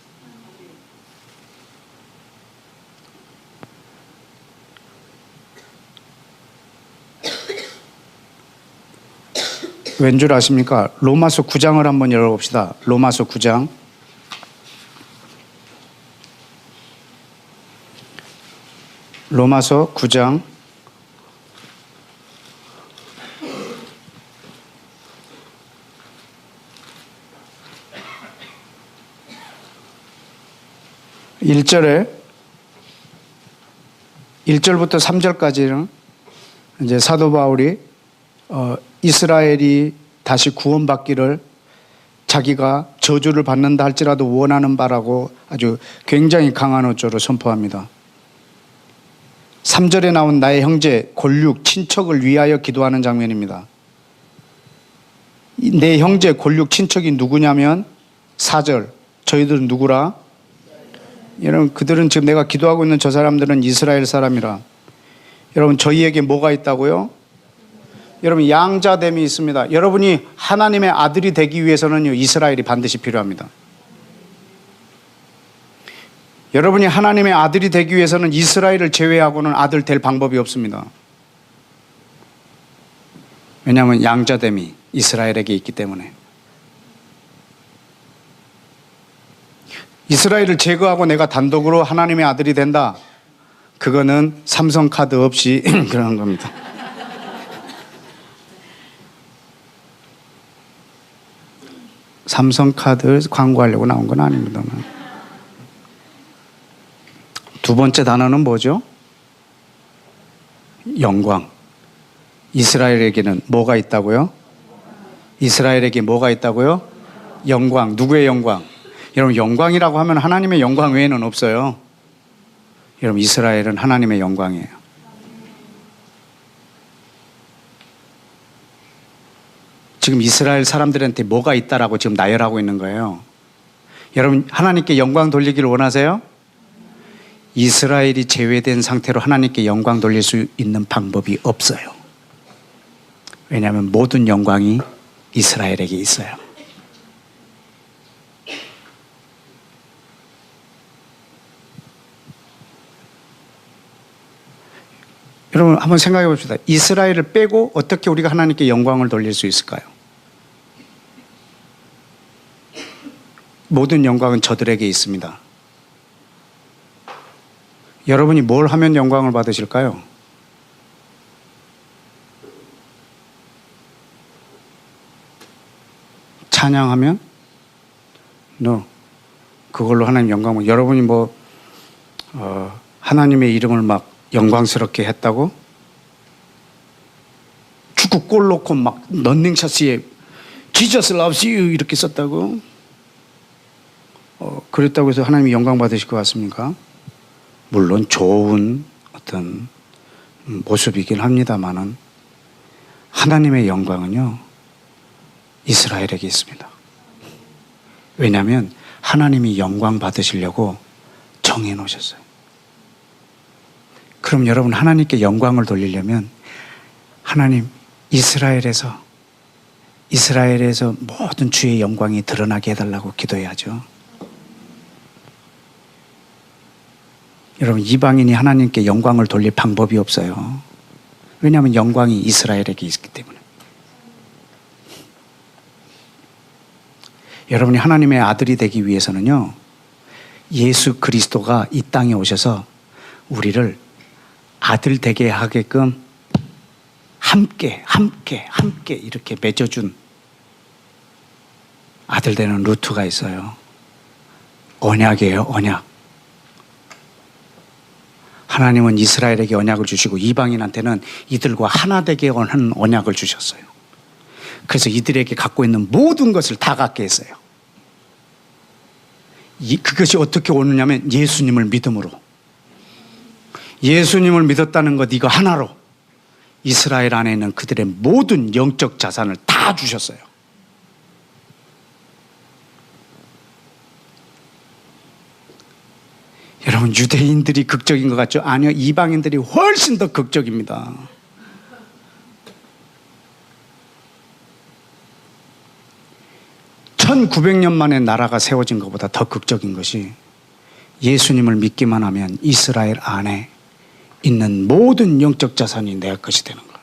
왠 줄 아십니까? 로마서 9장을 한번 열어봅시다. 로마서 9장. 로마서 9장 1절에 1절부터 3절까지는 이제 사도 바울이 이스라엘이 다시 구원받기를 자기가 저주를 받는다 할지라도 원하는 바라고 아주 굉장히 강한 어조로 선포합니다. 3절에 나온 나의 형제, 골육, 친척을 위하여 기도하는 장면입니다. 내 형제, 골육, 친척이 누구냐면 4절, 저희들은 누구라? 여러분, 그들은 지금 내가 기도하고 있는 저 사람들은 이스라엘 사람이라. 여러분, 저희에게 뭐가 있다고요? 여러분, 양자됨이 있습니다. 여러분이 하나님의 아들이 되기 위해서는 이스라엘이 반드시 필요합니다. 여러분이 하나님의 아들이 되기 위해서는 이스라엘을 제외하고는 아들 될 방법이 없습니다. 왜냐하면 양자됨이 이스라엘에게 있기 때문에. 이스라엘을 제거하고 내가 단독으로 하나님의 아들이 된다, 그거는 삼성 카드 없이 그런 겁니다. 삼성 카드 광고하려고 나온 건 아닙니다만. 두 번째 단어는 뭐죠? 영광. 이스라엘에게는 뭐가 있다고요? 이스라엘에게 뭐가 있다고요? 영광. 누구의 영광? 여러분, 영광이라고 하면 하나님의 영광 외에는 없어요. 여러분, 이스라엘은 하나님의 영광이에요. 지금 이스라엘 사람들한테 뭐가 있다라고 지금 나열하고 있는 거예요. 여러분, 하나님께 영광 돌리기를 원하세요? 이스라엘이 제외된 상태로 하나님께 영광 돌릴 수 있는 방법이 없어요. 왜냐하면 모든 영광이 이스라엘에게 있어요. 여러분, 한번 생각해 봅시다. 이스라엘을 빼고 어떻게 우리가 하나님께 영광을 돌릴 수 있을까요? 모든 영광은 저들에게 있습니다. 여러분이 뭘 하면 영광을 받으실까요? 찬양하면? No. 그걸로 하나님 영광을. 여러분이 하나님의 이름을 막 영광스럽게 했다고? 축구 골 넣고 막 런닝샷에 Jesus loves you 이렇게 썼다고? 그랬다고 해서 하나님이 영광 받으실 것 같습니까? 물론 좋은 어떤 모습이긴 합니다만은 하나님의 영광은요, 이스라엘에게 있습니다. 왜냐하면 하나님이 영광 받으시려고 정해 놓으셨어요. 그럼 여러분, 하나님께 영광을 돌리려면 하나님, 이스라엘에서 모든 주의 영광이 드러나게 해달라고 기도해야죠. 여러분, 이방인이 하나님께 영광을 돌릴 방법이 없어요. 왜냐하면 영광이 이스라엘에게 있기 때문에. 여러분이 하나님의 아들이 되기 위해서는요, 예수 그리스도가 이 땅에 오셔서 우리를 아들 되게 하게끔 함께 이렇게 맺어준 아들 되는 루트가 있어요. 언약이에요, 언약. 하나님은 이스라엘에게 언약을 주시고 이방인한테는 이들과 하나 되게 하는 언약을 주셨어요. 그래서 이들에게 갖고 있는 모든 것을 다 갖게 했어요. 그것이 어떻게 오느냐면 예수님을 믿음으로. 예수님을 믿었다는 것 이거 하나로 이스라엘 안에 있는 그들의 모든 영적 자산을 다 주셨어요. 여러분, 유대인들이 극적인 것 같죠? 아니요, 이방인들이 훨씬 더 극적입니다. (1900년) 만에 나라가 세워진 것보다 더 극적인 것이 예수님을 믿기만 하면 이스라엘 안에 있는 모든 영적 자산이 내 것이 되는 거예요.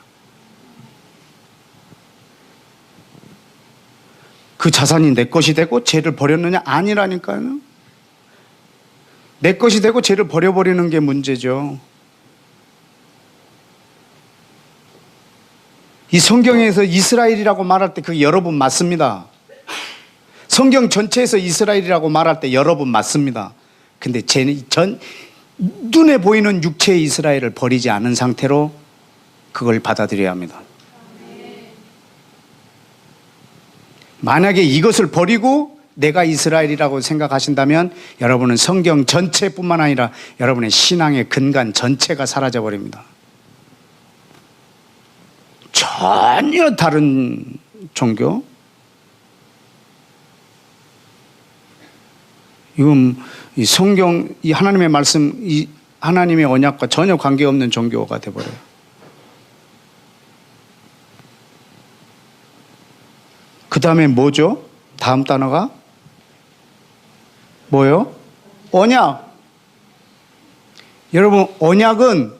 그 자산이 내 것이 되고 죄를 버렸느냐? 아니라니까요. 내 것이 되고 죄를 버려버리는 게 문제죠. 이 성경에서 이스라엘이라고 말할 때 그 여러분 맞습니다. 성경 전체에서 이스라엘이라고 말할 때 여러분 맞습니다. 근데 눈에 보이는 육체의 이스라엘을 버리지 않은 상태로 그걸 받아들여야 합니다. 만약에 이것을 버리고 내가 이스라엘이라고 생각하신다면 여러분은 성경 전체뿐만 아니라 여러분의 신앙의 근간 전체가 사라져 버립니다. 전혀 다른 종교? 이건 이 성경, 이 하나님의 말씀, 이 하나님의 언약과 전혀 관계없는 종교가 되어버려요. 그 다음에 뭐죠? 다음 단어가 뭐요? 언약. 여러분, 언약은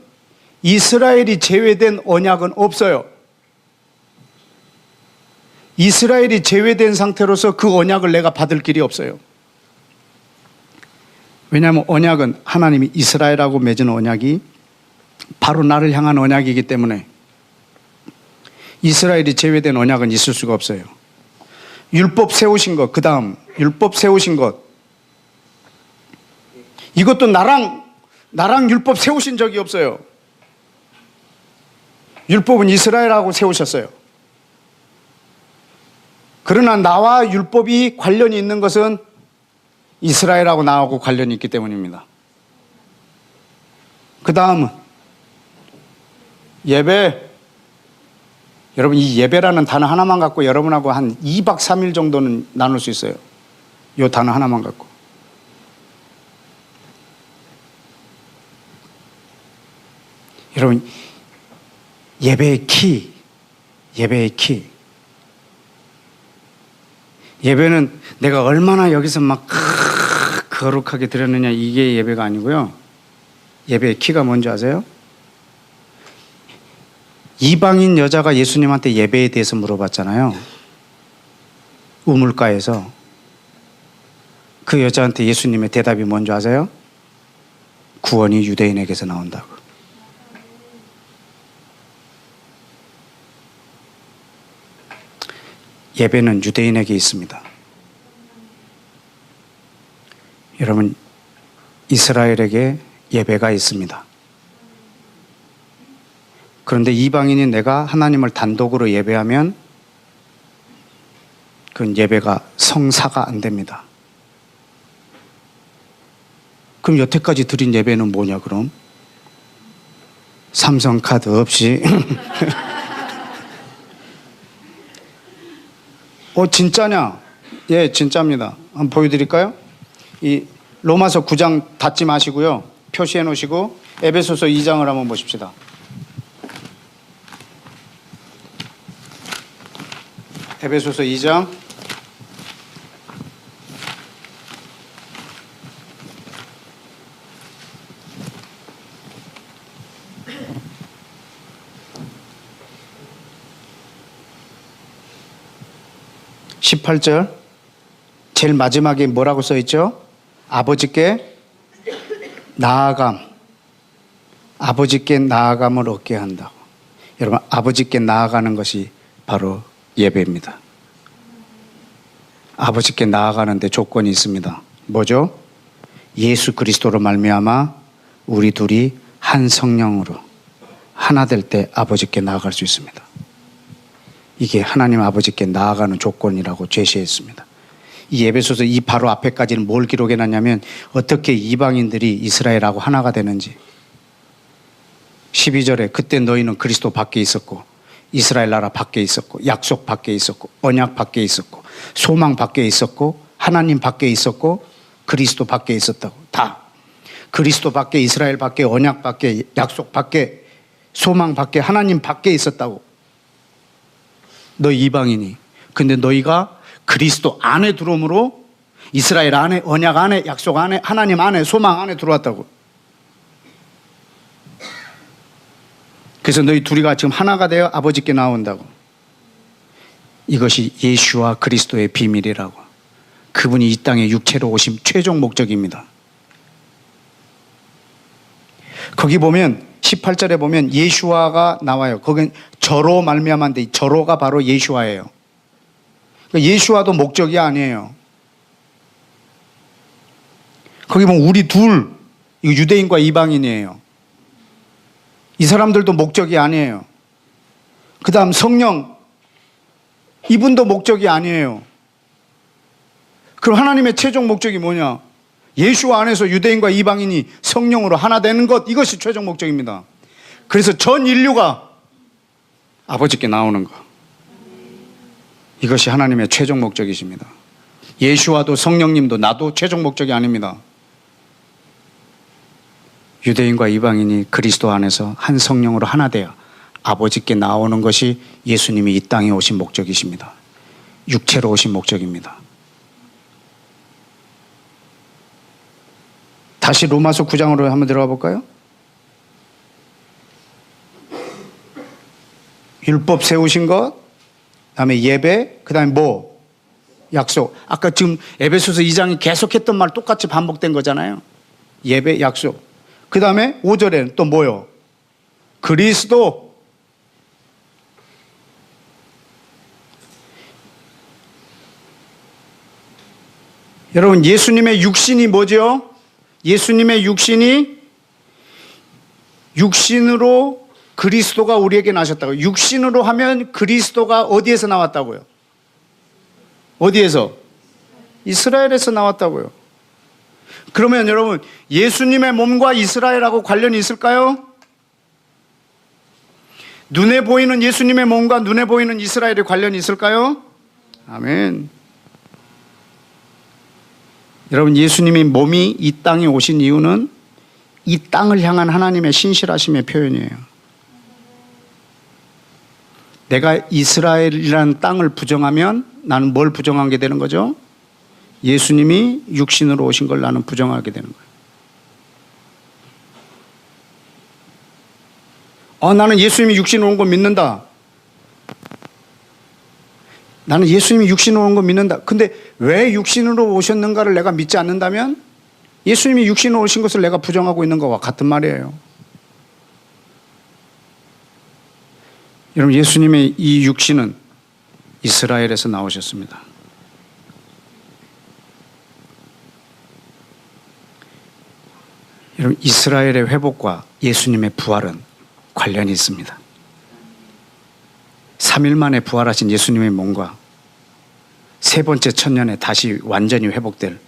이스라엘이 제외된 언약은 없어요. 이스라엘이 제외된 상태로서 그 언약을 내가 받을 길이 없어요. 왜냐하면 언약은 하나님이 이스라엘하고 맺은 언약이 바로 나를 향한 언약이기 때문에 이스라엘이 제외된 언약은 있을 수가 없어요. 율법 세우신 것, 그 다음 율법 세우신 것, 이것도 나랑 율법 세우신 적이 없어요. 율법은 이스라엘하고 세우셨어요. 그러나 나와 율법이 관련이 있는 것은 이스라엘하고 나하고 관련이 있기 때문입니다. 그 다음은 예배. 여러분, 이 예배라는 단어 하나만 갖고 여러분하고 한 2박 3일 정도는 나눌 수 있어요. 이 단어 하나만 갖고. 여러분, 예배의 키. 예배는 내가 얼마나 여기서 막 거룩하게 드렸느냐, 이게 예배가 아니고요. 예배의 키가 뭔지 아세요? 이방인 여자가 예수님한테 예배에 대해서 물어봤잖아요. 우물가에서. 그 여자한테 예수님의 대답이 뭔지 아세요? 구원이 유대인에게서 나온다고. 예배는 유대인에게 있습니다. 여러분, 이스라엘에게 예배가 있습니다. 그런데 이방인이 내가 하나님을 단독으로 예배하면 그건 예배가 성사가 안 됩니다. 그럼 여태까지 드린 예배는 뭐냐 그럼? 삼성카드 없이 진짜냐? 예, 진짜입니다. 한번 보여드릴까요? 이 로마서 9장 닫지 마시고요. 표시해 놓으시고 에베소서 2장을 한번 보십시다. 에베소서 2장 18절 제일 마지막에 뭐라고 써있죠? 아버지께 나아감, 아버지께 나아감을 얻게 한다고. 여러분, 아버지께 나아가는 것이 바로 예배입니다. 아버지께 나아가는데 조건이 있습니다. 뭐죠? 예수 그리스도로 말미암아 우리 둘이 한 성령으로 하나 될 때 아버지께 나아갈 수 있습니다. 이게 하나님 아버지께 나아가는 조건이라고 제시했습니다. 이 에베소서 이 바로 앞에까지는 뭘 기록해 놨냐면 어떻게 이방인들이 이스라엘하고 하나가 되는지. 12절에 그때 너희는 그리스도 밖에 있었고 이스라엘 나라 밖에 있었고 약속 밖에 있었고 언약 밖에 있었고 소망 밖에 있었고 하나님 밖에 있었고 그리스도 밖에 있었다고. 다 그리스도 밖에 이스라엘 밖에 언약 밖에 약속 밖에 소망 밖에 하나님 밖에 있었다고. 너희 이방인이. 근데 너희가 그리스도 안에 들어옴으로 이스라엘 안에 언약 안에 약속 안에 하나님 안에 소망 안에 들어왔다고. 그래서 너희 둘이가 지금 하나가 되어 아버지께 나온다고. 이것이 예수와 그리스도의 비밀이라고. 그분이 이 땅에 육체로 오심 최종 목적입니다. 거기 보면 18절에 보면 예수와가 나와요. 거긴 저로 말미암한데 저로가 바로 예수와예요. 예수와도 목적이 아니에요. 거기 보면 우리 둘, 유대인과 이방인이에요. 이 사람들도 목적이 아니에요. 그 다음 성령, 이분도 목적이 아니에요. 그럼 하나님의 최종 목적이 뭐냐? 예수 안에서 유대인과 이방인이 성령으로 하나 되는 것, 이것이 최종 목적입니다. 그래서 전 인류가 아버지께 나오는 것, 이것이 하나님의 최종 목적이십니다. 예수와도 성령님도 나도 최종 목적이 아닙니다. 유대인과 이방인이 그리스도 안에서 한 성령으로 하나 되어 아버지께 나오는 것이 예수님이 이 땅에 오신 목적이십니다. 육체로 오신 목적입니다. 다시 로마서 9장으로 한번 들어가 볼까요? 율법 세우신 것, 그 다음에 예배, 그 다음에 뭐? 약속. 아까 지금 에베소서 2장이 계속했던 말 똑같이 반복된 거잖아요. 예배, 약속. 그 다음에 5절에는 또 뭐요? 그리스도. 여러분, 예수님의 육신이 뭐죠? 예수님의 육신이 육신으로 그리스도가 우리에게 나셨다고요. 육신으로 하면 그리스도가 어디에서 나왔다고요? 어디에서? 이스라엘에서 나왔다고요. 그러면 여러분, 예수님의 몸과 이스라엘하고 관련이 있을까요? 눈에 보이는 예수님의 몸과 눈에 보이는 이스라엘의 관련이 있을까요? 아멘. 여러분, 예수님의 몸이 이 땅에 오신 이유는 이 땅을 향한 하나님의 신실하심의 표현이에요. 내가 이스라엘이라는 땅을 부정하면 나는 뭘 부정하게 되는 거죠? 예수님이 육신으로 오신 걸 나는 부정하게 되는 거예요. 나는 예수님이 육신으로 온 거 믿는다. 나는 예수님이 육신으로 온 거 믿는다. 근데 왜 육신으로 오셨는가를 내가 믿지 않는다면 예수님이 육신으로 오신 것을 내가 부정하고 있는 것과 같은 말이에요. 여러분, 예수님의 이 육신은 이스라엘에서 나오셨습니다. 여러분, 이스라엘의 회복과 예수님의 부활은 관련이 있습니다. 3일 만에 부활하신 예수님의 몸과 세 번째 천년에 다시 완전히 회복될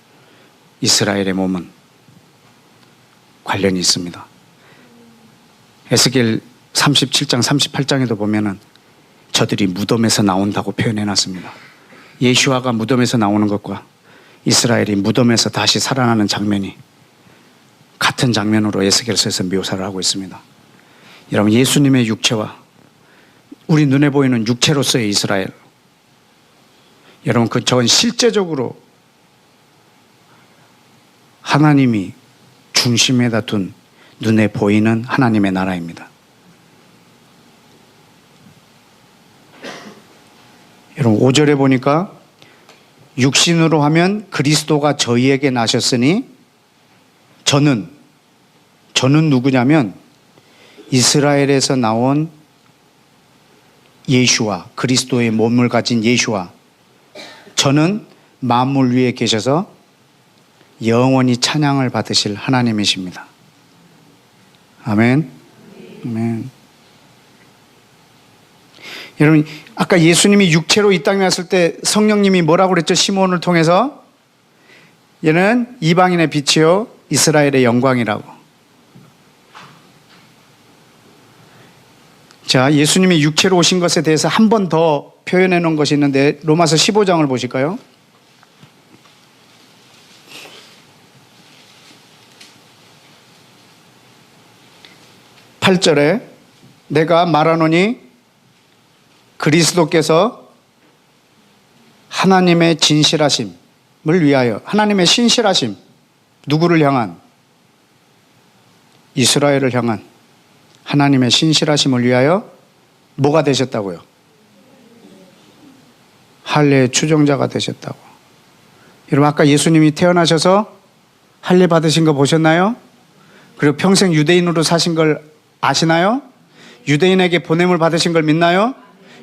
이스라엘의 몸은 관련이 있습니다. 에스겔 37장 38장에도 보면은 저들이 무덤에서 나온다고 표현해 놨습니다. 예수아가 무덤에서 나오는 것과 이스라엘이 무덤에서 다시 살아나는 장면이 같은 장면으로 에스겔서에서 묘사를 하고 있습니다. 여러분, 예수님의 육체와 우리 눈에 보이는 육체로서의 이스라엘, 여러분, 저건 실제적으로 하나님이 중심에다 둔 눈에 보이는 하나님의 나라입니다. 여러분, 5절에 보니까 육신으로 하면 그리스도가 저희에게 나셨으니 저는 누구냐면 이스라엘에서 나온 예수와 그리스도의 몸을 가진 예수와 저는 만물 위에 계셔서 영원히 찬양을 받으실 하나님이십니다. 아멘. 아멘. 여러분, 아까 예수님이 육체로 이 땅에 왔을 때 성령님이 뭐라고 그랬죠? 시몬을 통해서 얘는 이방인의 빛이요 이스라엘의 영광이라고. 자, 예수님이 육체로 오신 것에 대해서 한 번 더 표현해 놓은 것이 있는데 로마서 15장을 보실까요? (8절에) 내가 말하노니 그리스도께서 하나님의 진실하심을 위하여, 하나님의 신실하심, 누구를 향한? 이스라엘을 향한 하나님의 신실하심을 위하여 뭐가 되셨다고요? 할례의 추종자가 되셨다고. 여러분, 아까 예수님이 태어나셔서 할례 받으신 거 보셨나요? 그리고 평생 유대인으로 사신 걸 아시나요? 유대인에게 보냄을 받으신 걸 믿나요?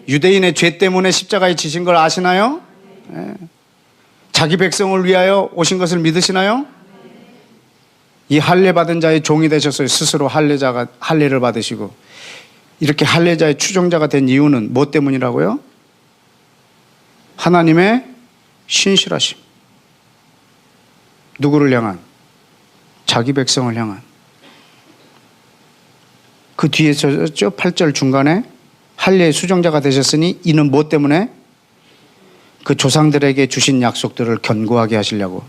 유대인의 죄 때문에 십자가에 지신 걸 아시나요? 네. 자기 백성을 위하여 오신 것을 믿으시나요? 이 할례 받은 자의 종이 되셨어요. 스스로 할례를 받으시고. 이렇게 할례자의 추종자가 된 이유는 뭐 때문이라고요? 하나님의 신실하심. 누구를 향한? 자기 백성을 향한. 그 뒤에 써졌죠? 8절 중간에 할례의 수종자가 되셨으니 이는 뭐 때문에? 그 조상들에게 주신 약속들을 견고하게 하시려고.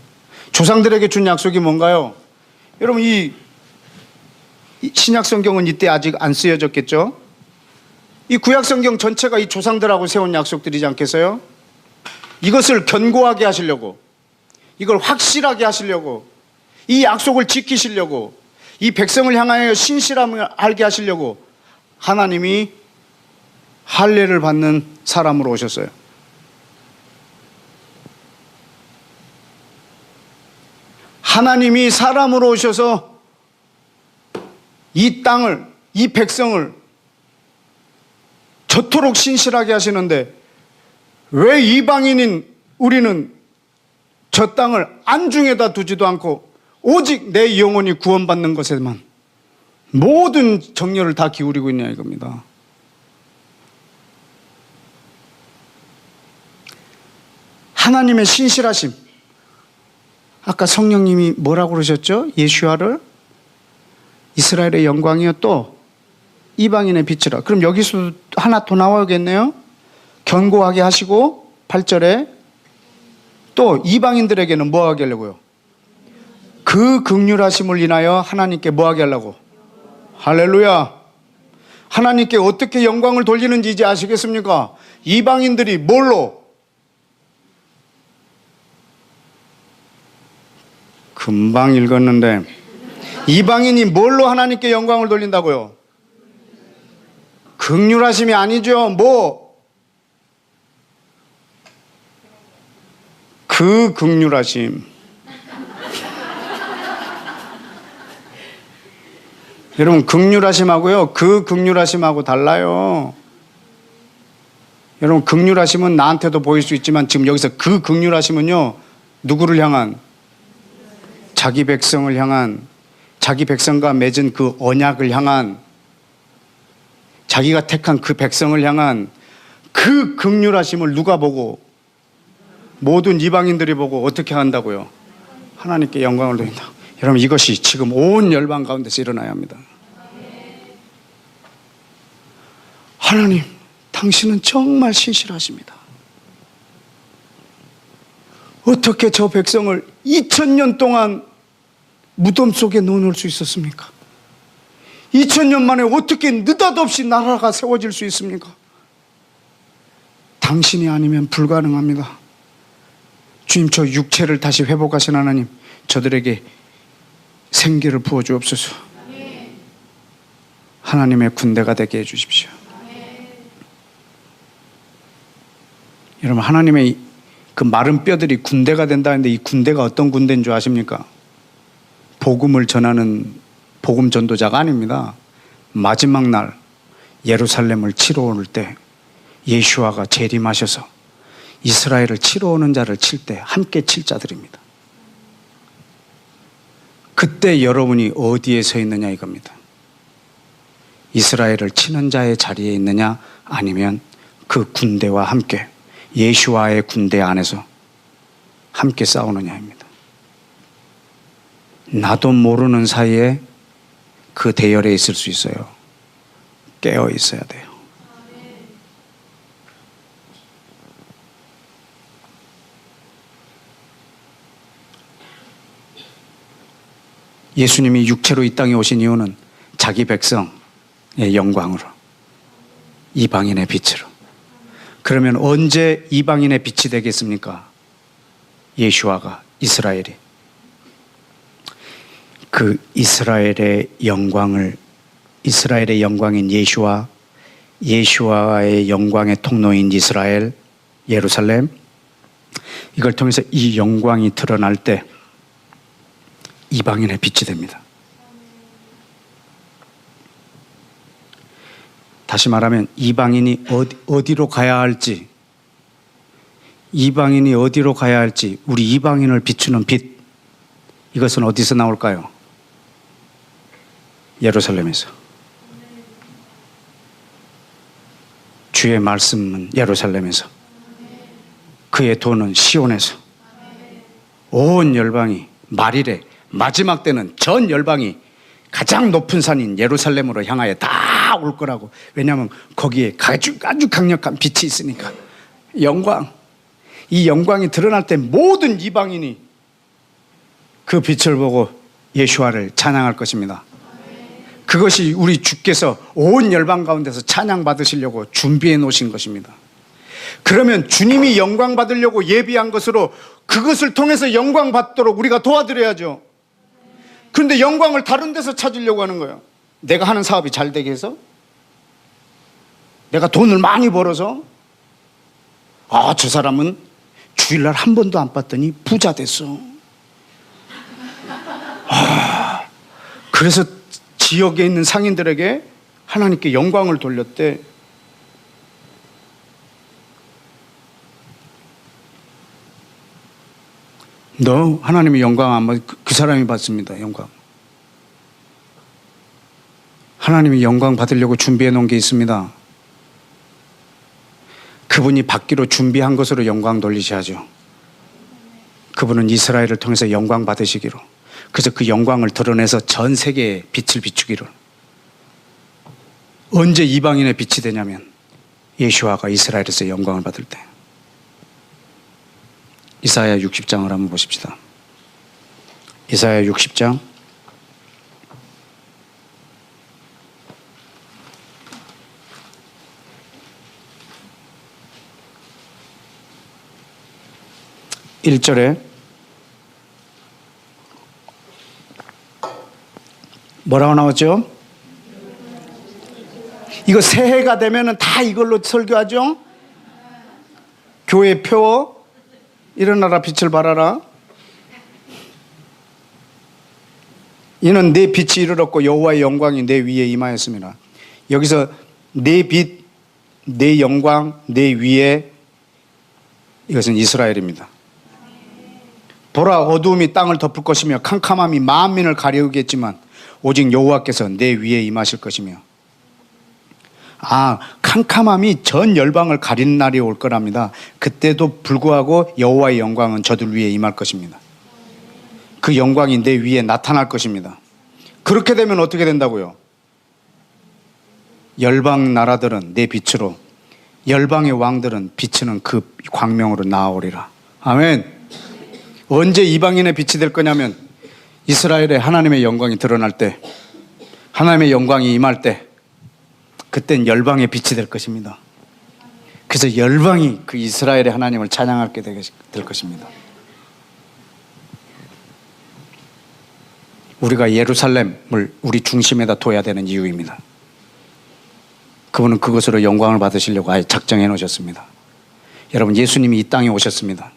조상들에게 준 약속이 뭔가요? 여러분, 이 신약 성경은 이때 아직 안 쓰여졌겠죠? 이 구약 성경 전체가 이 조상들하고 세운 약속들이지 않겠어요? 이것을 견고하게 하시려고, 이걸 확실하게 하시려고, 이 약속을 지키시려고, 이 백성을 향하여 신실함을 알게 하시려고 하나님이 할례를 받는 사람으로 오셨어요. 하나님이 사람으로 오셔서 이 땅을, 이 백성을 저토록 신실하게 하시는데 왜 이방인인 우리는 저 땅을 안중에다 두지도 않고 오직 내 영혼이 구원받는 것에만 모든 정열을 다 기울이고 있냐 이겁니다. 하나님의 신실하심. 아까 성령님이 뭐라고 그러셨죠? 예수아를 이스라엘의 영광이요 또 이방인의 빛이라. 그럼 여기서 하나 더 나와야겠네요. 견고하게 하시고 8절에 또 이방인들에게는 뭐 하게 하려고요? 그 긍휼하심을 인하여 하나님께 뭐 하게 하려고? 할렐루야. 하나님께 어떻게 영광을 돌리는지 이제 아시겠습니까? 이방인들이 뭘로? 금방 읽었는데 이방인이 뭘로 하나님께 영광을 돌린다고요? 긍휼하심이 아니죠. 뭐? 그 긍휼하심. 여러분, 긍휼하심하고요 그 긍휼하심하고 달라요. 여러분, 긍휼하심은 나한테도 보일 수 있지만 지금 여기서 그 긍휼하심은요 누구를 향한? 자기 백성을 향한, 자기 백성과 맺은 그 언약을 향한, 자기가 택한 그 백성을 향한 그 긍휼하심을 누가 보고? 모든 이방인들이 보고 어떻게 한다고요? 하나님께 영광을 돌린다. 여러분, 이것이 지금 온 열방 가운데서 일어나야 합니다. 하나님, 당신은 정말 신실하십니다. 어떻게 저 백성을 2000년 동안 무덤 속에 넣어놓을 수 있었습니까? 2000년 만에 어떻게 느닷없이 나라가 세워질 수 있습니까? 당신이 아니면 불가능합니다. 주님, 저 육체를 다시 회복하신 하나님, 저들에게 생기를 부어주옵소서. 하나님의 군대가 되게 해주십시오. 여러분, 하나님의 그 마른 뼈들이 군대가 된다는데 이 군대가 어떤 군대인 줄 아십니까? 복음을 전하는 복음 전도자가 아닙니다. 마지막 날 예루살렘을 치러 올 때 예수아가 재림하셔서 이스라엘을 치러 오는 자를 칠 때 함께 칠 자들입니다. 그때 여러분이 어디에 서 있느냐 이겁니다. 이스라엘을 치는 자의 자리에 있느냐, 아니면 그 군대와 함께 예수와의 군대 안에서 함께 싸우느냐입니다. 나도 모르는 사이에 그 대열에 있을 수 있어요. 깨어 있어야 돼요. 예수님이 육체로 이 땅에 오신 이유는 자기 백성의 영광으로, 이방인의 빛으로. 그러면 언제 이방인의 빛이 되겠습니까? 예수와가, 이스라엘이. 그 이스라엘의 영광을, 이스라엘의 영광인 예수와, 예수와의 영광의 통로인 이스라엘, 예루살렘, 이걸 통해서 이 영광이 드러날 때 이방인의 빛이 됩니다. 다시 말하면 이방인이 어디로 가야 할지, 이방인이 어디로 가야 할지, 우리 이방인을 비추는 빛, 이것은 어디서 나올까요? 예루살렘에서. 주의 말씀은 예루살렘에서, 그의 도는 시온에서. 온 열방이, 말일에 마지막 때는 전 열방이 가장 높은 산인 예루살렘으로 향하여 다 올 거라고. 왜냐하면 거기에 아주 강력한 빛이 있으니까. 영광, 이 영광이 드러날 때 모든 이방인이 그 빛을 보고 예수와를 찬양할 것입니다. 그것이 우리 주께서 온 열방 가운데서 찬양 받으시려고 준비해 놓으신 것입니다. 그러면 주님이 영광 받으려고 예비한 것으로 그것을 통해서 영광 받도록 우리가 도와드려야죠. 그런데 영광을 다른 데서 찾으려고 하는 거예요. 내가 하는 사업이 잘 되게 해서, 내가 돈을 많이 벌어서, 저 사람은 주일날 한 번도 안 봤더니 부자 됐어. 그래서 지역에 있는 상인들에게 하나님께 영광을 돌렸대. 너 하나님의 영광 안 받, 그 사람이 받습니다. 영광. 하나님이 영광 받으려고 준비해 놓은 게 있습니다. 그분이 받기로 준비한 것으로 영광 돌리셔야죠. 그분은 이스라엘을 통해서 영광 받으시기로, 그래서 그 영광을 드러내서 전 세계에 빛을 비추기로. 언제 이방인의 빛이 되냐면 예수와가 이스라엘에서 영광을 받을 때. 이사야 60장을 한번 보십시다. 이사야 60장 1절에 뭐라고 나오죠? 이거 새해가 되면은 다 이걸로 설교하죠? 교회 표, 일어나라 빛을 발하라. 이는 내 빛이 이르렀고 여호와의 영광이 내 위에 임하였습니다. 여기서 내 빛, 내 영광, 내 위에, 이것은 이스라엘입니다. 보라, 어두움이 땅을 덮을 것이며 캄캄함이 만민을 가려우겠지만 오직 여호와께서 내 위에 임하실 것이며. 캄캄함이 전 열방을 가리는 날이 올 거랍니다. 그때도 불구하고 여호와의 영광은 저들 위에 임할 것입니다. 그 영광이 내 위에 나타날 것입니다. 그렇게 되면 어떻게 된다고요? 열방 나라들은 내 빛으로, 열방의 왕들은 비추는 그 광명으로 나아오리라. 아멘. 언제 이방인의 빛이 될 거냐면 이스라엘의 하나님의 영광이 드러날 때, 하나님의 영광이 임할 때, 그땐 열방의 빛이 될 것입니다. 그래서 열방이 그 이스라엘의 하나님을 찬양하게 될 것입니다. 우리가 예루살렘을 우리 중심에다 둬야 되는 이유입니다. 그분은 그것으로 영광을 받으시려고 아예 작정해 놓으셨습니다. 여러분, 예수님이 이 땅에 오셨습니다.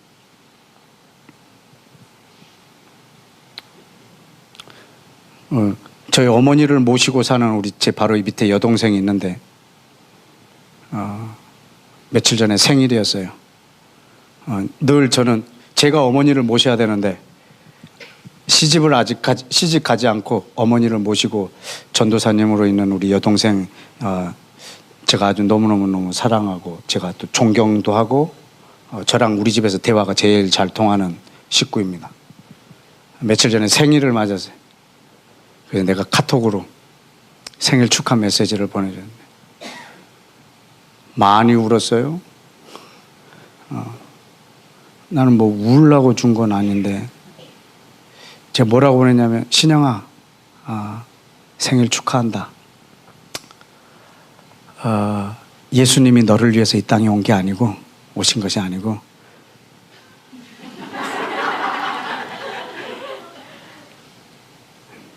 저희 어머니를 모시고 사는 우리 제 바로 밑에 여동생이 있는데 며칠 전에 생일이었어요. 늘 저는 제가 어머니를 모셔야 되는데 시집을 아직 시집 가지 않고 어머니를 모시고 전도사님으로 있는 우리 여동생 제가 아주 너무너무 사랑하고 제가 또 존경도 하고 저랑 우리 집에서 대화가 제일 잘 통하는 식구입니다. 며칠 전에 생일을 맞았어요. 그래서 내가 카톡으로 생일 축하 메시지를 보내줬는데 많이 울었어요. 나는 뭐 울라고 준 건 아닌데 제가 뭐라고 보냈냐면 신영아 생일 축하한다. 예수님이 너를 위해서 이 땅에 온 게 아니고 오신 것이 아니고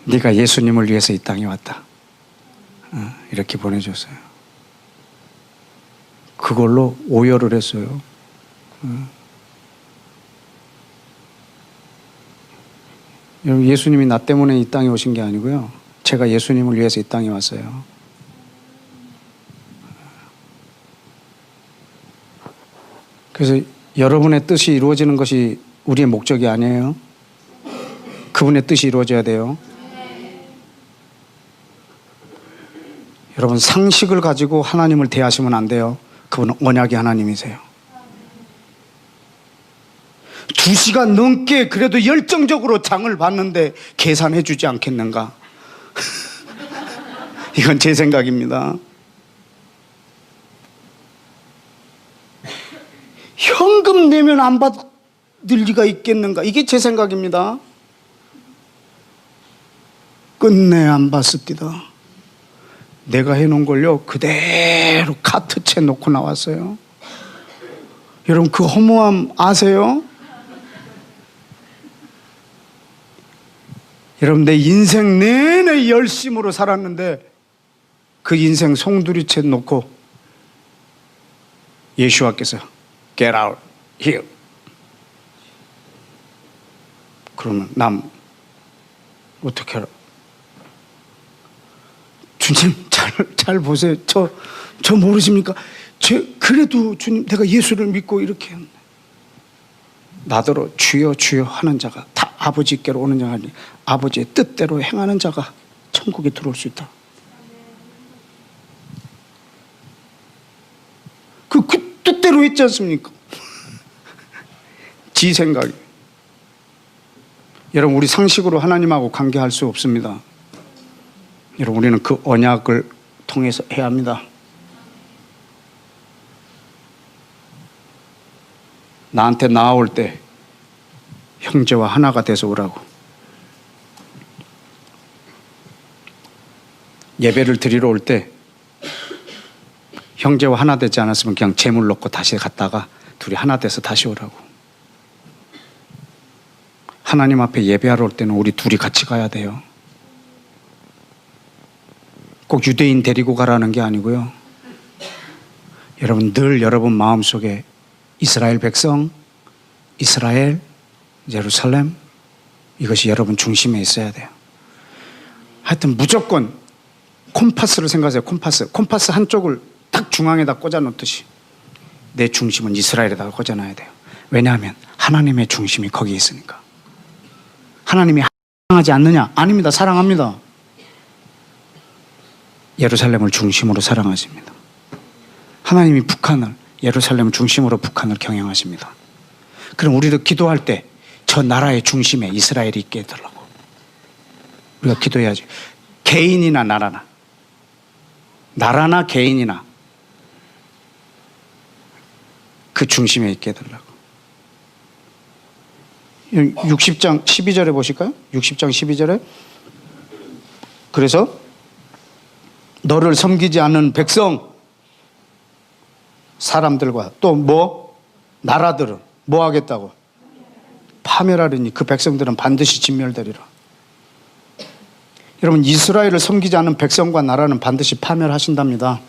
네가 예수님을 위해서 이 땅에 왔다. 이렇게 보내줬어요. 그걸로 오열을 했어요. 여러분, 예수님이 나 때문에 이 땅에 오신 게 아니고요. 제가 예수님을 위해서 이 땅에 왔어요. 그래서 여러분의 뜻이 이루어지는 것이 우리의 목적이 아니에요. 그분의 뜻이 이루어져야 돼요. 여러분, 상식을 가지고 하나님을 대하시면 안 돼요. 그분은 언약의 하나님이세요. 2시간 넘게 그래도 열정적으로 장을 봤는데 계산해 주지 않겠는가? 이건 제 생각입니다. 현금 내면 안 받을 리가 있겠는가? 이게 제 생각입니다. 끝내 안 받습니다. 내가 해놓은 걸요 그대로 카트채 놓고 나왔어요. 여러분, 그 허무함 아세요? 여러분, 내 인생 내내 열심으로 살았는데 그 인생 송두리째 놓고 예수와께서 Get out here. 그러면 남 어떻게 알아? 주님 잘 보세요. 저 모르십니까? 그래도 주님 내가 예수를 믿고 이렇게 나더러 주여 주여 하는 자가 다 아버지께로 오는 자가 아니 아버지의 뜻대로 행하는 자가 천국에 들어올 수 있다. 그 뜻대로 했지 않습니까? 지 생각이. 여러분, 우리 상식으로 하나님하고 관계할 수 없습니다. 여러분, 우리는 그 언약을 통해서 해야 합니다. 나한테 나아올 때 형제와 하나가 돼서 오라고. 예배를 드리러 올 때 형제와 하나 되지 않았으면 그냥 재물 넣고 다시 갔다가 둘이 하나 돼서 다시 오라고. 하나님 앞에 예배하러 올 때는 우리 둘이 같이 가야 돼요. 꼭 유대인 데리고 가라는 게 아니고요. 여러분, 늘 여러분 마음속에 이스라엘 백성, 이스라엘, 예루살렘, 이것이 여러분 중심에 있어야 돼요. 하여튼 무조건 콤파스를 생각하세요. 콤파스 한쪽을 딱 중앙에다 꽂아 놓듯이 내 중심은 이스라엘에다가 꽂아 놔야 돼요. 왜냐하면 하나님의 중심이 거기에 있으니까. 하나님이 사랑하지 않느냐? 아닙니다. 사랑합니다. 예루살렘을 중심으로 사랑하십니다. 하나님이 북한을, 예루살렘을 중심으로 북한을 경영하십니다. 그럼 우리도 기도할 때 저 나라의 중심에 이스라엘이 있게 해달라고 우리가 기도해야지. 개인이나 나라나 개인이나 그 중심에 있게 해달라고. 60장 12절에 보실까요? 60장 12절에 그래서 너를 섬기지 않는 백성, 사람들과 또 나라들은 뭐 하겠다고? 파멸하리니 그 백성들은 반드시 진멸되리라. 여러분, 이스라엘을 섬기지 않는 백성과 나라는 반드시 파멸하신답니다.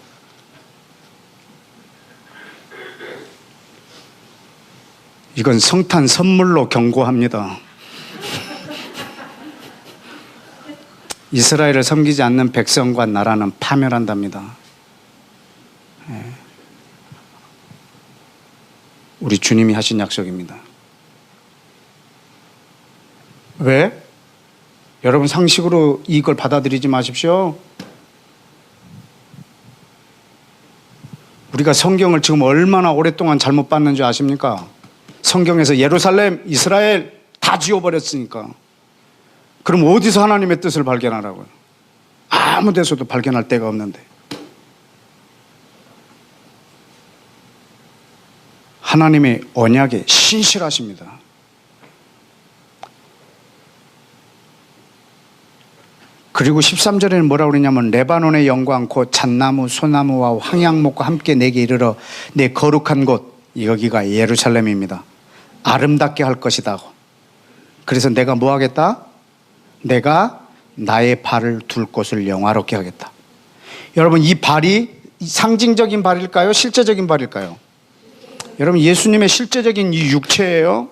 이건 성탄 선물로 경고합니다. 이스라엘을 섬기지 않는 백성과 나라는 파멸한답니다. 우리 주님이 하신 약속입니다. 왜? 여러분 상식으로 이걸 받아들이지 마십시오. 우리가 성경을 지금 얼마나 오랫동안 잘못 봤는지 아십니까? 성경에서 예루살렘, 이스라엘 다 지워버렸으니까. 그럼 어디서 하나님의 뜻을 발견하라고요? 아무 데서도 발견할 데가 없는데. 하나님의 언약에 신실하십니다. 그리고 13절에는 뭐라고 그러냐면 레바논의 영광 곧 잣나무 소나무와 황양목과 함께 내게 이르러 내 거룩한 곳 여기가 예루살렘입니다. 아름답게 할 것이다. 그래서 내가 뭐 하겠다? 내가 나의 발을 둘 곳을 영화롭게 하겠다. 여러분 이 발이 상징적인 발일까요? 실제적인 발일까요? 여러분 예수님의 실제적인 이 육체예요.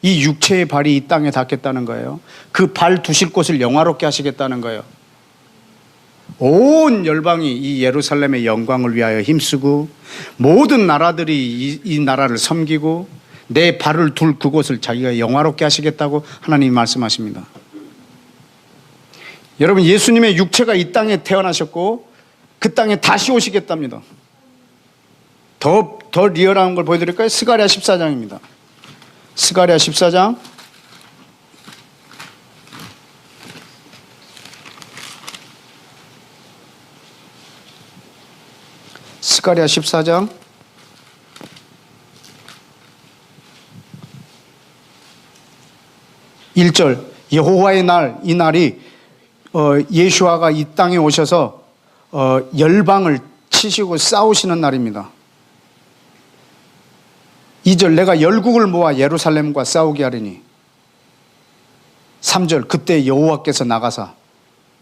이 육체의 발이 이 땅에 닿겠다는 거예요. 그 발 두실 곳을 영화롭게 하시겠다는 거예요. 온 열방이 이 예루살렘의 영광을 위하여 힘쓰고 모든 나라들이 이 나라를 섬기고 내 발을 둘 그곳을 자기가 영화롭게 하시겠다고 하나님이 말씀하십니다. 여러분 예수님의 육체가 이 땅에 태어나셨고 그 땅에 다시 오시겠답니다. 더 리얼한 걸 보여드릴까요? 스가랴 14장입니다. 스가랴 14장 스가랴 14장 1절 여호와의 날, 이 날이 예수아가 이 땅에 오셔서 열방을 치시고 싸우시는 날입니다. 2절 내가 열국을 모아 예루살렘과 싸우게 하리니 3절 그때 여호와께서 나가사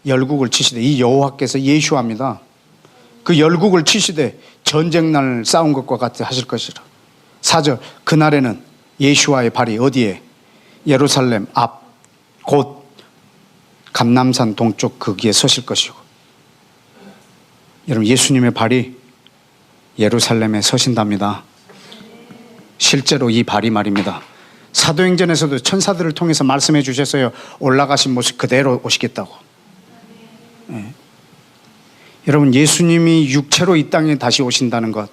열국을 치시되 이 여호와께서 예수아입니다. 그 열국을 치시되 전쟁날 싸운 것과 같이 하실 것이라. 4절 그날에는 예수아의 발이 어디에? 예루살렘 앞 곧 감람산 동쪽 거기에 서실 것이고. 여러분 예수님의 발이 예루살렘에 서신답니다. 실제로 이 발이 말입니다. 사도행전에서도 천사들을 통해서 말씀해 주셨어요. 올라가신 모습 그대로 오시겠다고. 네. 여러분 예수님이 육체로 이 땅에 다시 오신다는 것,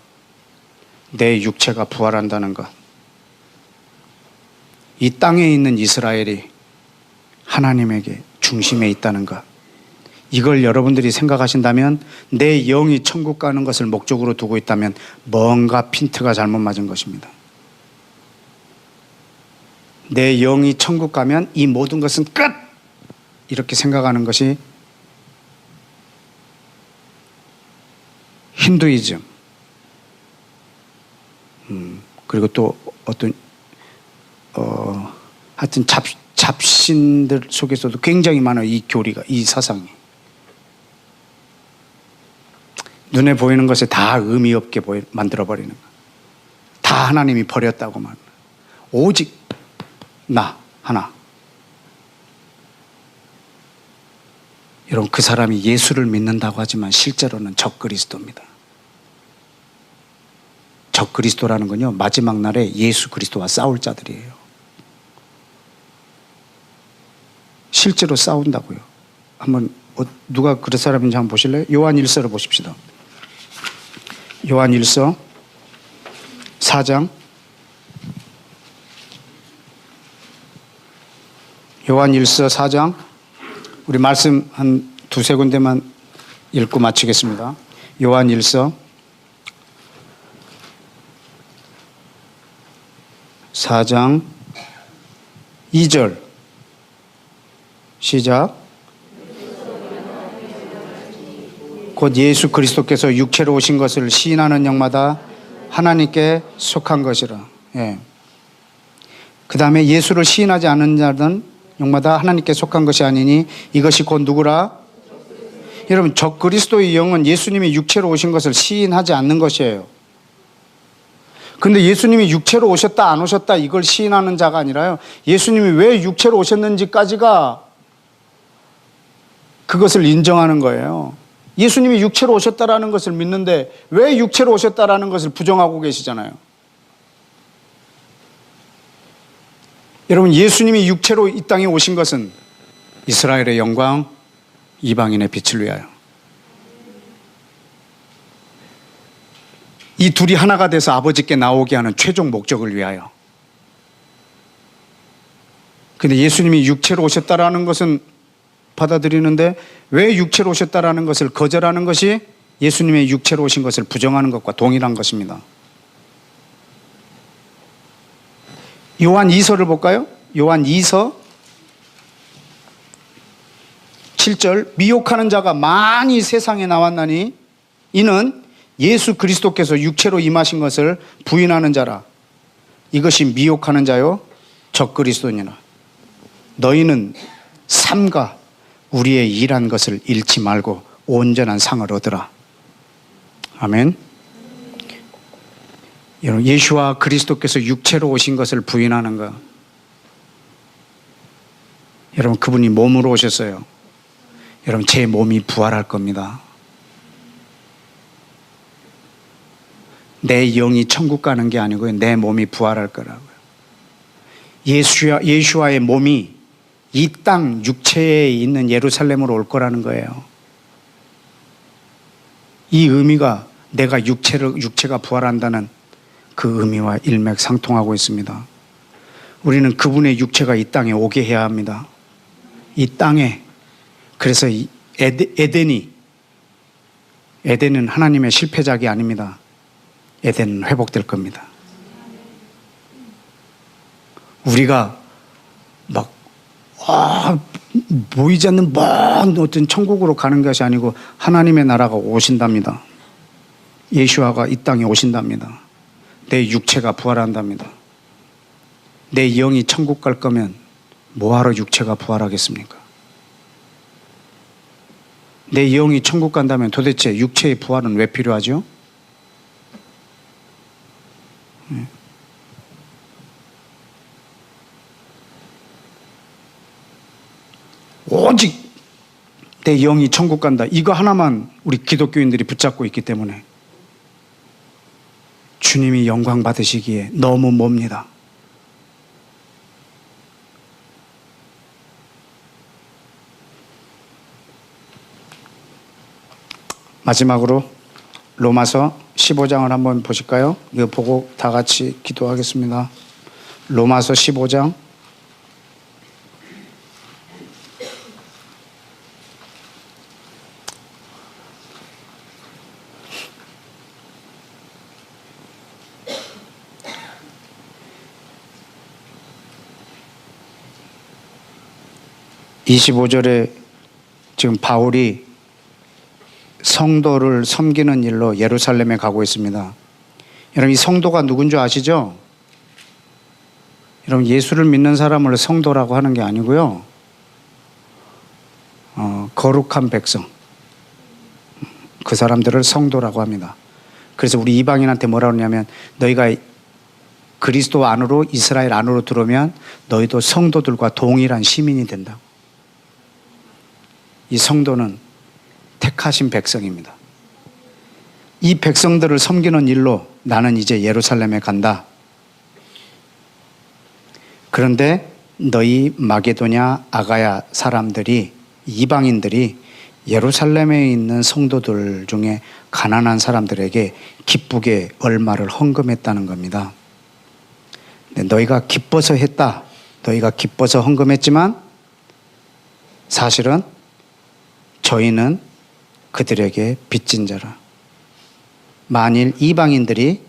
내 육체가 부활한다는 것, 이 땅에 있는 이스라엘이 하나님에게 중심에 있다는 것, 이걸 여러분들이 생각하신다면 내 영이 천국 가는 것을 목적으로 두고 있다면 뭔가 핀트가 잘못 맞은 것입니다. 내 영이 천국 가면 이 모든 것은 끝! 이렇게 생각하는 것이 힌두이즘, 그리고 또 어떤 하여튼 잡신들 속에서도 굉장히 많아요. 이 교리가, 이 사상이. 눈에 보이는 것에 다 의미 없게 만들어버리는 거. 다 하나님이 버렸다고 말하는 거예요. 오직 나 하나. 여러분 그 사람이 예수를 믿는다고 하지만 실제로는 적그리스도입니다. 적그리스도라는 건요 마지막 날에 예수 그리스도와 싸울 자들이에요. 실제로 싸운다고요. 한번 누가 그런 사람인지 한번 보실래요? 요한 1서를 보십시다. 요한 1서 4장 요한 1서 4장 우리 말씀 한 두세 군데만 읽고 마치겠습니다. 요한 1서 4장 2절 시작. 곧 예수 그리스도께서 육체로 오신 것을 시인하는 영마다 하나님께 속한 것이라. 예. 그 다음에 예수를 시인하지 않는 자는 영마다 하나님께 속한 것이 아니니 이것이 곧 누구라? 여러분 적그리스도의 영은 예수님이 육체로 오신 것을 시인하지 않는 것이에요. 근데 예수님이 육체로 오셨다 안 오셨다 이걸 시인하는 자가 아니라요, 예수님이 왜 육체로 오셨는지까지가 그것을 인정하는 거예요. 예수님이 육체로 오셨다라는 것을 믿는데 왜 육체로 오셨다라는 것을 부정하고 계시잖아요. 여러분 예수님이 육체로 이 땅에 오신 것은 이스라엘의 영광, 이방인의 빛을 위하여. 이 둘이 하나가 돼서 아버지께 나오게 하는 최종 목적을 위하여. 근데 예수님이 육체로 오셨다라는 것은 받아들이는데 왜 육체로 오셨다라는 것을 거절하는 것이 예수님의 육체로 오신 것을 부정하는 것과 동일한 것입니다. 요한 2서를 볼까요? 요한 2서 7절, 미혹하는 자가 많이 세상에 나왔나니 이는 예수 그리스도께서 육체로 임하신 것을 부인하는 자라. 이것이 미혹하는 자요 적그리스도니라. 너희는 삼가 우리의 일한 것을 잃지 말고 온전한 상을 얻으라. 아멘. 여러분, 예수와 그리스도께서 육체로 오신 것을 부인하는 것. 여러분, 그분이 몸으로 오셨어요. 여러분, 제 몸이 부활할 겁니다. 내 영이 천국 가는 게 아니고요, 내 몸이 부활할 거라고요. 예수와의 몸이 이 땅 육체에 있는 예루살렘으로 올 거라는 거예요. 이 의미가 내가 육체가 부활한다는 그 의미와 일맥상통하고 있습니다. 우리는 그분의 육체가 이 땅에 오게 해야 합니다. 이 땅에. 그래서 에덴은 하나님의 실패작이 아닙니다. 에덴은 회복될 겁니다. 우리가 막 보이지 않는 먼 어떤 천국으로 가는 것이 아니고 하나님의 나라가 오신답니다. 예수아가 이 땅에 오신답니다. 내 육체가 부활한답니다. 내 영이 천국 갈 거면 뭐하러 육체가 부활하겠습니까? 내 영이 천국 간다면 도대체 육체의 부활은 왜 필요하죠? 오직 내 영이 천국 간다. 이거 하나만 우리 기독교인들이 붙잡고 있기 때문에 주님이 영광 받으시기에 너무 멉니다. 마지막으로 로마서 15장을 한번 보실까요? 이거 보고 다 같이 기도하겠습니다. 로마서 15장 25절에 지금 바울이 성도를 섬기는 일로 예루살렘에 가고 있습니다. 여러분, 이 성도가 누군 줄 아시죠? 여러분, 예수를 믿는 사람을 성도라고 하는 게 아니고요, 거룩한 백성, 그 사람들을 성도라고 합니다. 그래서 우리 이방인한테 뭐라고 하냐면, 너희가 그리스도 안으로, 이스라엘 안으로 들어오면 너희도 성도들과 동일한 시민이 된다. 이 성도는 택하신 백성입니다. 이 백성들을 섬기는 일로 나는 이제 예루살렘에 간다. 그런데 너희 마게도냐 아가야 사람들이, 이방인들이 예루살렘에 있는 성도들 중에 가난한 사람들에게 기쁘게 얼마를 헌금했다는 겁니다. 너희가 기뻐서 했다. 너희가 기뻐서 헌금했지만 사실은 저희는 그들에게 빚진 자라. 만일 이방인들이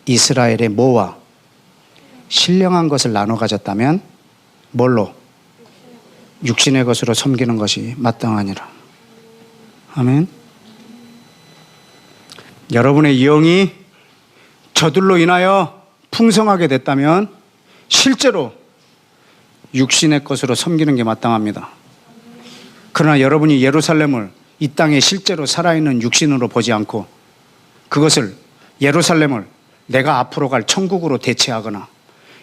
이스라엘의 모와 신령한 것을 나눠 가졌다면 뭘로? 육신의 것으로 섬기는 것이 마땅하니라. 아멘. 여러분의 영이 저들로 인하여 풍성하게 됐다면 실제로 육신의 것으로 섬기는 게 마땅합니다. 그러나 여러분이 예루살렘을 이 땅에 실제로 살아있는 육신으로 보지 않고 그것을, 예루살렘을 내가 앞으로 갈 천국으로 대체하거나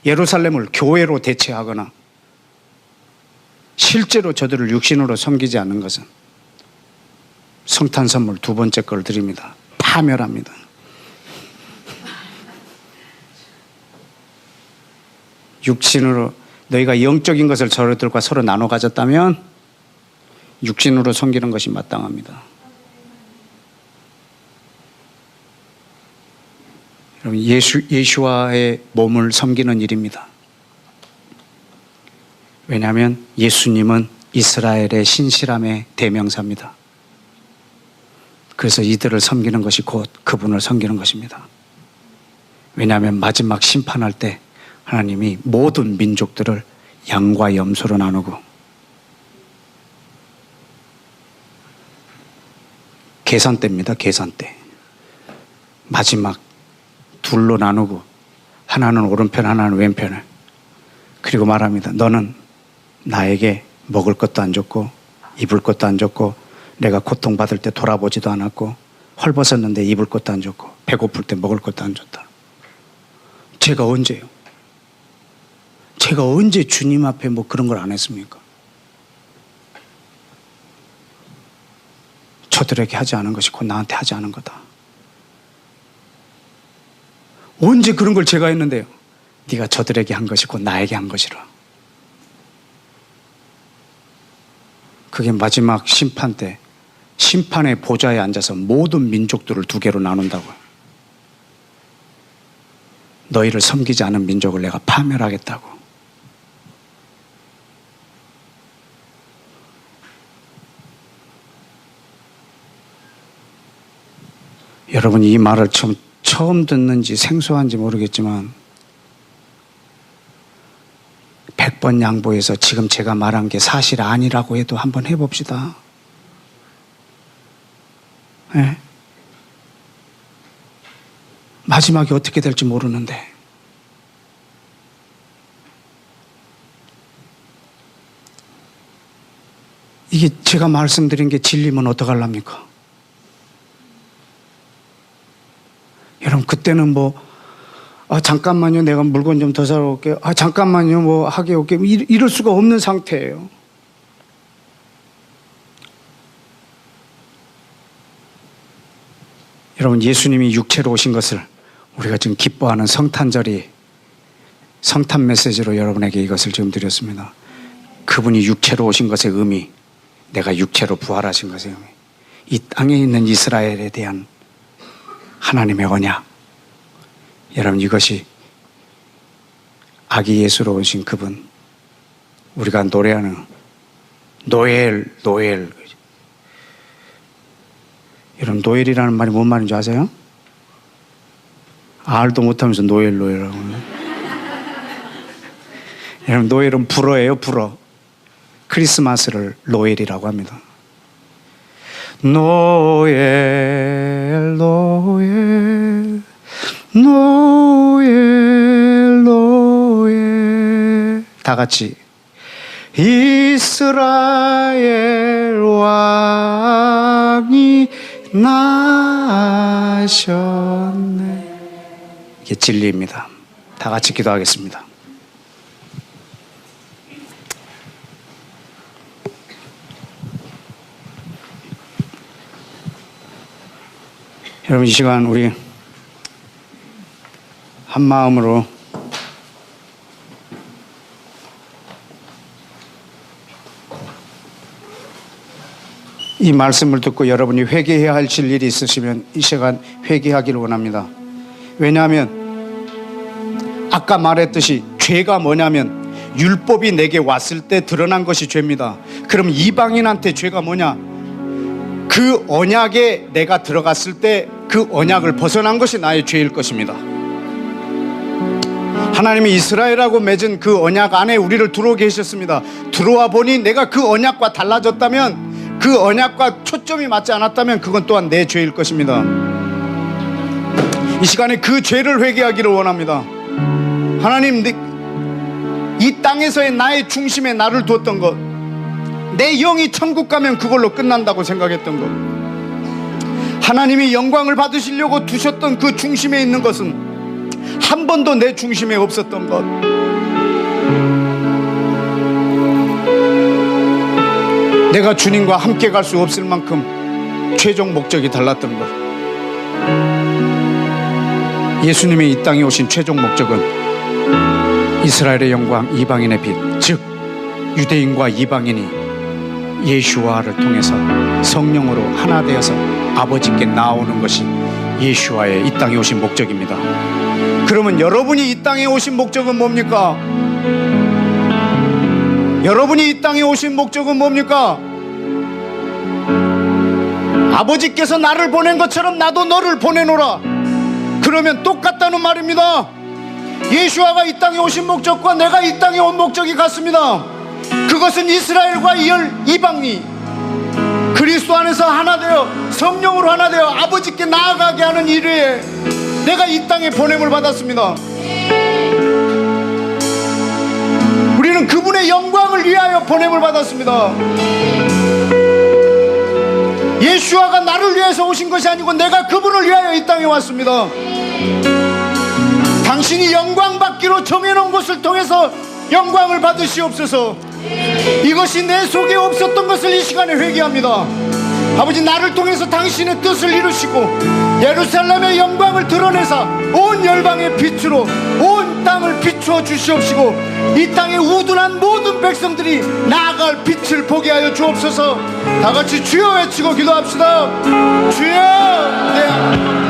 예루살렘을 교회로 대체하거나 실제로 저들을 육신으로 섬기지 않는 것은 성탄 선물 두 번째 걸 드립니다. 파멸합니다. 육신으로 너희가 영적인 것을 저들과 서로 나눠 가졌다면 육신으로 섬기는 것이 마땅합니다. 여러분, 예수와의 몸을 섬기는 일입니다. 왜냐하면 예수님은 이스라엘의 신실함의 대명사입니다. 그래서 이들을 섬기는 것이 곧 그분을 섬기는 것입니다. 왜냐하면 마지막 심판할 때 하나님이 모든 민족들을 양과 염소로 나누고 계산대입니다. 계산대. 마지막 둘로 나누고 하나는 오른편 하나는 왼편을, 그리고 말합니다. 너는 나에게 먹을 것도 안 줬고 입을 것도 안 줬고 내가 고통받을 때 돌아보지도 않았고 헐벗었는데 입을 것도 안 줬고 배고플 때 먹을 것도 안 줬다. 제가 언제요? 제가 언제 주님 앞에 뭐 그런 걸 안 했습니까? 저들에게 하지 않은 것이 곧 나한테 하지 않은 거다. 언제 그런 걸 제가 했는데요? 네가 저들에게 한 것이 곧 나에게 한 것이라. 그게 마지막 심판 때 심판의 보좌에 앉아서 모든 민족들을 두 개로 나눈다고요. 너희를 섬기지 않은 민족을 내가 파멸하겠다고. 여러분, 이 말을 처음 듣는지 생소한지 모르겠지만 100번 양보해서 지금 제가 말한 게 사실 아니라고 해도 한번 해봅시다. 네? 마지막에 어떻게 될지 모르는데 이게 제가 말씀드린 게 진리면 어떡하랍니까? 여러분, 그때는 잠깐만요, 내가 물건 좀 더 사러 올게요. 잠깐만요, 하게 올게요. 이럴 수가 없는 상태예요. 여러분, 예수님이 육체로 오신 것을 우리가 지금 기뻐하는 성탄절이 성탄 메시지로 여러분에게 이것을 지금 드렸습니다. 그분이 육체로 오신 것의 의미, 내가 육체로 부활하신 것의 의미, 이 땅에 있는 이스라엘에 대한 하나님의 언약, 여러분, 이것이 아기 예수로 오신 그분, 우리가 노래하는 노엘. 여러분, 노엘이라는 말이 뭔 말인지 아세요? 알도 못하면서 노엘하고. 여러분, 노엘은 불어예요, 불어. 크리스마스를 노엘이라고 합니다. 노엘 다 같이 이스라엘 왕이 나셨네. 이게 진리입니다. 다 같이 기도하겠습니다. 여러분, 이 시간 우리 한 마음으로 이 말씀을 듣고 여러분이 회개해야 할 일이 있으시면 이 시간 회개하기를 원합니다. 왜냐하면 아까 말했듯이 죄가 뭐냐면 율법이 내게 왔을 때 드러난 것이 죄입니다. 그럼 이방인한테 죄가 뭐냐? 그 언약에 내가 들어갔을 때 그 언약을 벗어난 것이 나의 죄일 것입니다. 하나님이 이스라엘하고 맺은 그 언약 안에 우리를 들어오게 하셨습니다. 들어와 보니 내가 그 언약과 달라졌다면, 그 언약과 초점이 맞지 않았다면 그건 또한 내 죄일 것입니다. 이 시간에 그 죄를 회개하기를 원합니다. 하나님, 이 땅에서의 나의 중심에 나를 두었던 것, 내 영이 천국 가면 그걸로 끝난다고 생각했던 것, 하나님이 영광을 받으시려고 두셨던 그 중심에 있는 것은 한 번도 내 중심에 없었던 것, 내가 주님과 함께 갈 수 없을 만큼 최종 목적이 달랐던 것, 예수님이 이 땅에 오신 최종 목적은 이스라엘의 영광, 이방인의 빛, 즉 유대인과 이방인이 예수와를 통해서 성령으로 하나 되어서 아버지께 나오는 것이 예수와의 이 땅에 오신 목적입니다. 그러면 여러분이 이 땅에 오신 목적은 뭡니까? 여러분이 이 땅에 오신 목적은 뭡니까? 아버지께서 나를 보낸 것처럼 나도 너를 보내노라. 그러면 똑같다는 말입니다. 예수와가 이 땅에 오신 목적과 내가 이 땅에 온 목적이 같습니다. 그것은 이스라엘과 이방이 그리스도 안에서 하나 되어 성령으로 하나 되어 아버지께 나아가게 하는 일에 내가 이 땅에 보냄을 받았습니다. 우리는 그분의 영광을 위하여 보냄을 받았습니다. 예수와가 나를 위해서 오신 것이 아니고 내가 그분을 위하여 이 땅에 왔습니다. 당신이 영광 받기로 정해놓은 것을 통해서 영광을 받으시옵소서. 이것이 내 속에 없었던 것을 이 시간에 회개합니다. 아버지, 나를 통해서 당신의 뜻을 이루시고 예루살렘의 영광을 드러내사 온 열방의 빛으로 온 땅을 비추어 주시옵시고 이 땅에 우둔한 모든 백성들이 나아갈 빛을 보게 하여 주옵소서. 다같이 주여 외치고 기도합시다. 주여. 네.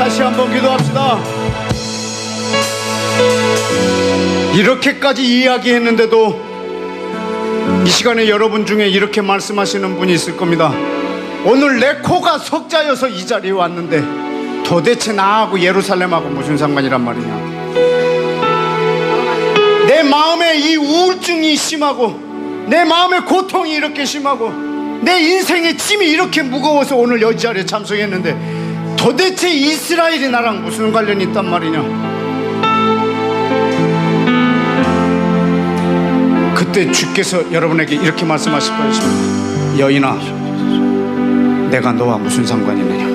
다시 한번 기도합시다. 이렇게까지 이야기했는데도 이 시간에 여러분 중에 이렇게 말씀하시는 분이 있을 겁니다. 오늘 내 코가 석자여서 이 자리에 왔는데 도대체 나하고 예루살렘하고 무슨 상관이란 말이냐. 내 마음에 이 우울증이 심하고 내 마음의 고통이 이렇게 심하고 내 인생의 짐이 이렇게 무거워서 오늘 이 자리에 참석했는데 도대체 이스라엘이 나랑 무슨 관련이 있단 말이냐. 그때 주께서 여러분에게 이렇게 말씀하실 것입니다. 여인아, 내가 너와 무슨 상관이 있느냐.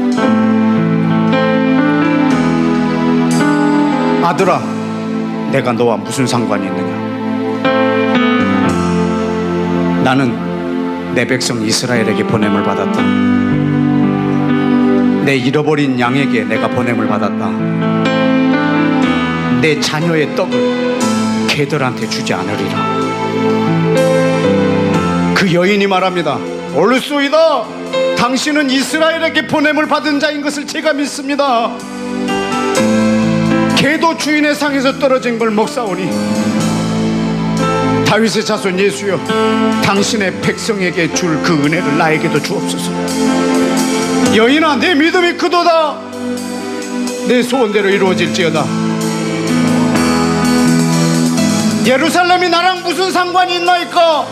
아들아, 내가 너와 무슨 상관이 있느냐. 나는 내 백성 이스라엘에게 보냄을 받았다. 내 잃어버린 양에게 내가 보냄을 받았다. 내 자녀의 떡을 개들한테 주지 않으리라. 그 여인이 말합니다. 옳소이다. 당신은 이스라엘에게 보냄을 받은 자인 것을 제가 믿습니다. 개도 주인의 상에서 떨어진 걸 먹사오니 다윗의 자손 예수여, 당신의 백성에게 줄 그 은혜를 나에게도 주옵소서. 여인아, 내 믿음이 크도다. 내 소원대로 이루어질지어다. 예루살렘이 나랑 무슨 상관이 있나이까?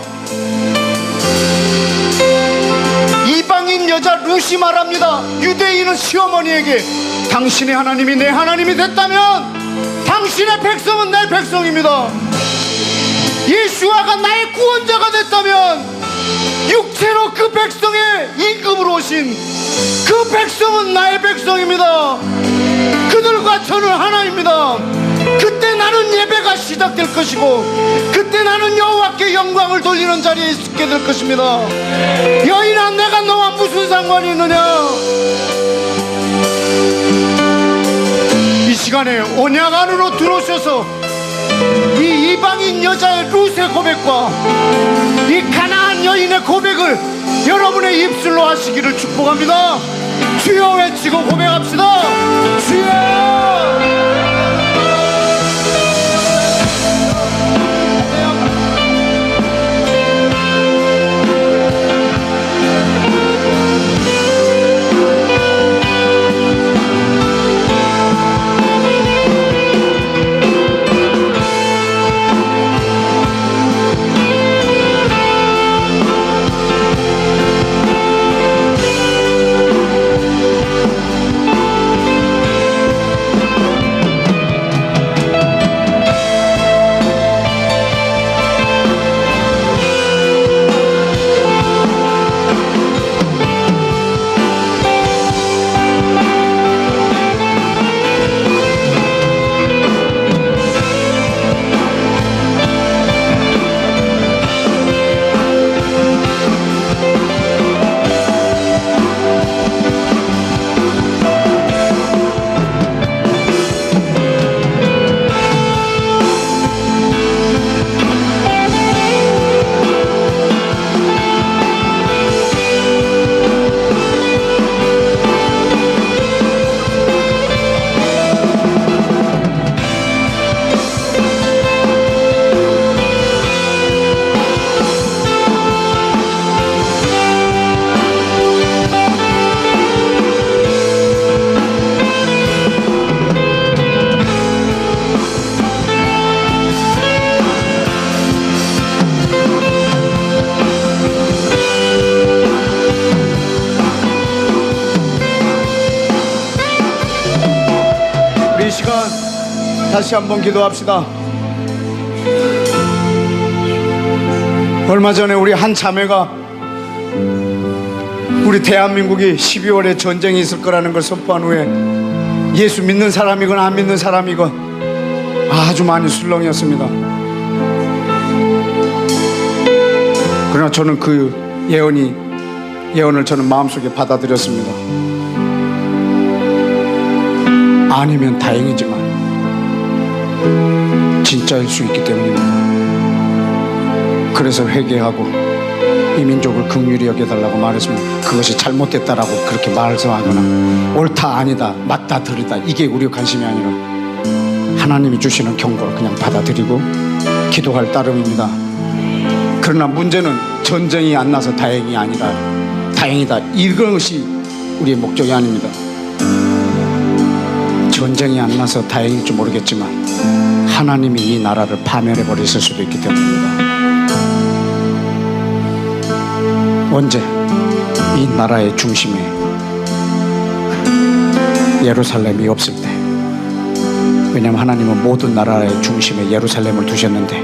이방인 여자 루시 말합니다. 유대인은 시어머니에게 당신의 하나님이 내 하나님이 됐다면 당신의 백성은 내 백성입니다. 예수아가 나의 구원자가 됐다면 육체로 그 백성의 임금으로 오신 그 백성은 나의 백성입니다. 그들과 저는 하나입니다. 그때 나는 예배가 시작될 것이고 그때 나는 여호와께 영광을 돌리는 자리에 있게 될 것입니다. 여인아, 내가 너와 무슨 상관이 있느냐? 이 시간에 언약 안으로 들어오셔서 이 이방인 여자의 룻의 고백과 이 가나안 여인의 고백을 여러분의 입술로 하시기를 축복합니다. 주여 외치고 고백합시다. 주여! 다시 한번 기도합시다. 얼마 전에 우리 한 자매가 우리 대한민국이 12월에 전쟁이 있을 거라는 걸 선포한 후에 예수 믿는 사람이건 안 믿는 사람이건 아주 많이 술렁이었습니다. 그러나 저는 그 예언을 저는 마음속에 받아들였습니다. 아니면 다행이지만 진짜일 수 있기 때문입니다. 그래서 회개하고 이 민족을 긍휼히 여겨달라고 말했습니다. 그것이 잘못됐다라고 그렇게 말씀하거나 옳다 아니다 맞다 들으다 이게 우리의 관심이 아니라 하나님이 주시는 경고를 그냥 받아들이고 기도할 따름입니다. 그러나 문제는 전쟁이 안 나서 다행이 아니라 다행이다 이것이 우리의 목적이 아닙니다. 전쟁이 안 나서 다행일지 모르겠지만 하나님이 이 나라를 파멸해 버렸을 수도 있기 때문입니다. 언제 이 나라의 중심에 예루살렘이 없을 때, 왜냐하면 하나님은 모든 나라의 중심에 예루살렘을 두셨는데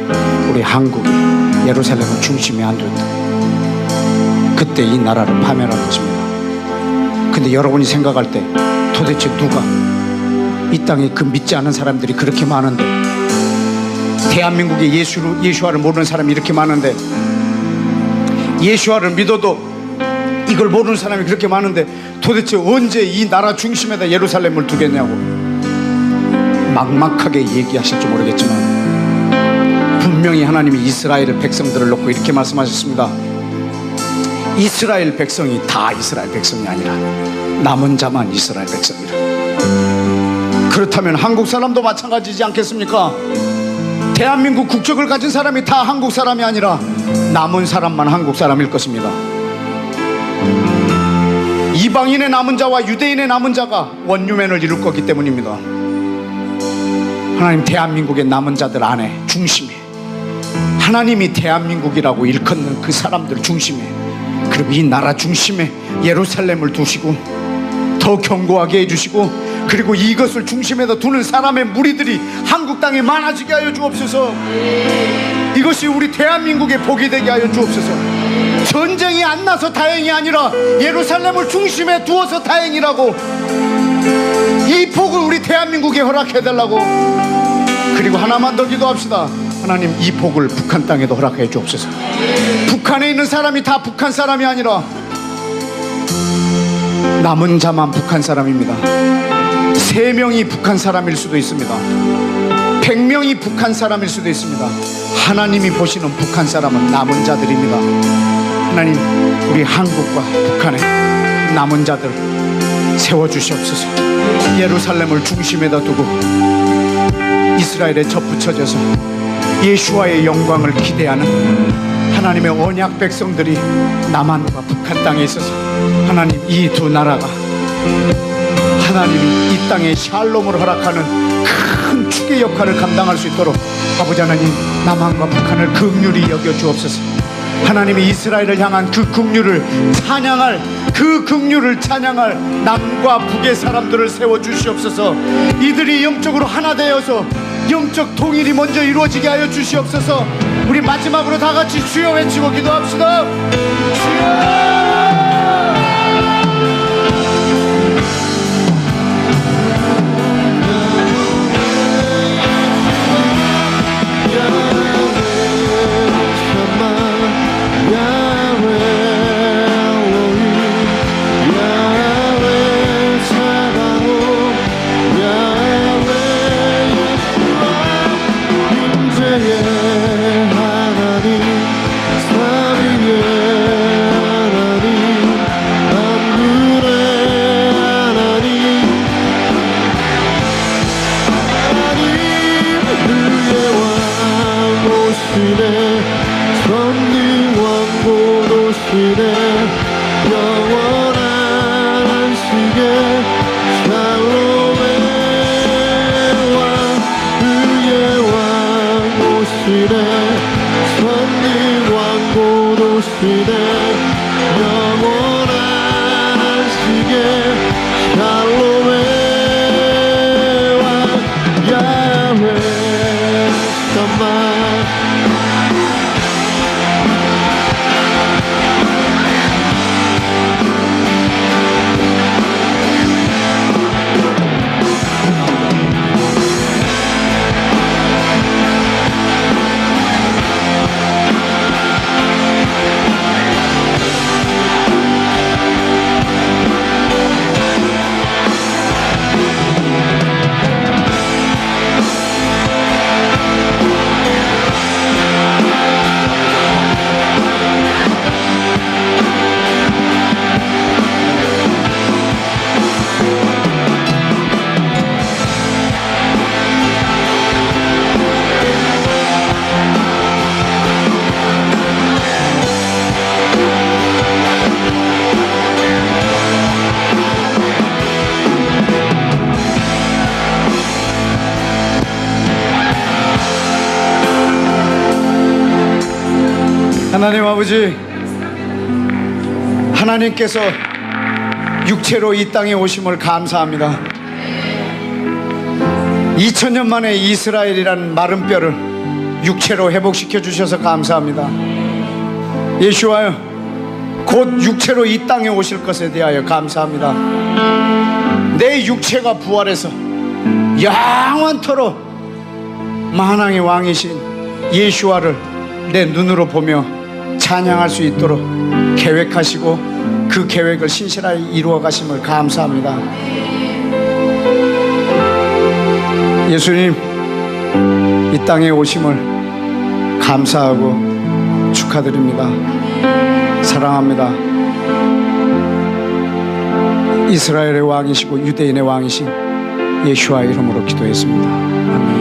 우리 한국이 예루살렘을 중심에 안 뒀다. 그때 이 나라를 파멸할 것입니다. 근데 여러분이 생각할 때 도대체 누가 이 땅에 그 믿지 않은 사람들이 그렇게 많은데, 대한민국에 예수아를 모르는 사람이 이렇게 많은데, 예수아를 믿어도 이걸 모르는 사람이 그렇게 많은데 도대체 언제 이 나라 중심에다 예루살렘을 두겠냐고 막막하게 얘기하실지 모르겠지만 분명히 하나님이 이스라엘 백성들을 놓고 이렇게 말씀하셨습니다. 이스라엘 백성이 다 이스라엘 백성이 아니라 남은 자만 이스라엘 백성이라. 그렇다면 한국 사람도 마찬가지지 않겠습니까? 대한민국 국적을 가진 사람이 다 한국 사람이 아니라 남은 사람만 한국 사람일 것입니다. 이방인의 남은 자와 유대인의 남은 자가 원유맨을 이룰 거기 때문입니다. 하나님, 대한민국의 남은 자들 안에 중심에 하나님이 대한민국이라고 일컫는 그 사람들 중심에, 그리고 이 나라 중심에 예루살렘을 두시고 더 견고하게 해주시고, 그리고 이것을 중심에다 두는 사람의 무리들이 한국 땅에 많아지게 하여 주옵소서. 이것이 우리 대한민국의 복이 되게 하여 주옵소서. 전쟁이 안 나서 다행이 아니라 예루살렘을 중심에 두어서 다행이라고, 이 복을 우리 대한민국에 허락해 달라고. 그리고 하나만 더 기도합시다. 하나님, 이 복을 북한 땅에도 허락해 주옵소서. 북한에 있는 사람이 다 북한 사람이 아니라 남은 자만 북한 사람입니다. 3명이 북한 사람일 수도 있습니다. 100명이 북한 사람일 수도 있습니다. 하나님이 보시는 북한 사람은 남은 자들입니다. 하나님, 우리 한국과 북한에 남은 자들 세워주시옵소서. 예루살렘을 중심에다 두고 이스라엘에 접붙여져서 예수와의 영광을 기대하는 하나님의 언약 백성들이 남한과 북한 땅에 있어서, 하나님, 이 두 나라가 하나님이 이 땅에 샬롬을 허락하는 큰 축의 역할을 감당할 수 있도록 아버지 하나님, 남한과 북한을 긍휼히 여겨 주옵소서. 하나님이 이스라엘을 향한 그 긍휼을 찬양할, 그 긍휼을 찬양할 남과 북의 사람들을 세워주시옵소서. 이들이 영적으로 하나 되어서 영적 통일이 먼저 이루어지게 하여 주시옵소서. 우리 마지막으로 다 같이 주여 외치고 기도합시다. 주여! 하나님 아버지, 하나님께서 육체로 이 땅에 오심을 감사합니다. 2000년 만에 이스라엘이라는 마른 뼈를 육체로 회복시켜 주셔서 감사합니다. 예수와여, 곧 육체로 이 땅에 오실 것에 대하여 감사합니다. 내 육체가 부활해서 영원토록 만왕의 왕이신 예수와를 내 눈으로 보며 찬양할 수 있도록 계획하시고 그 계획을 신실하게 이루어 가심을 감사합니다. 예수님, 이 땅에 오심을 감사하고 축하드립니다. 사랑합니다. 이스라엘의 왕이시고 유대인의 왕이신 예수와 이름으로 기도했습니다. 아멘.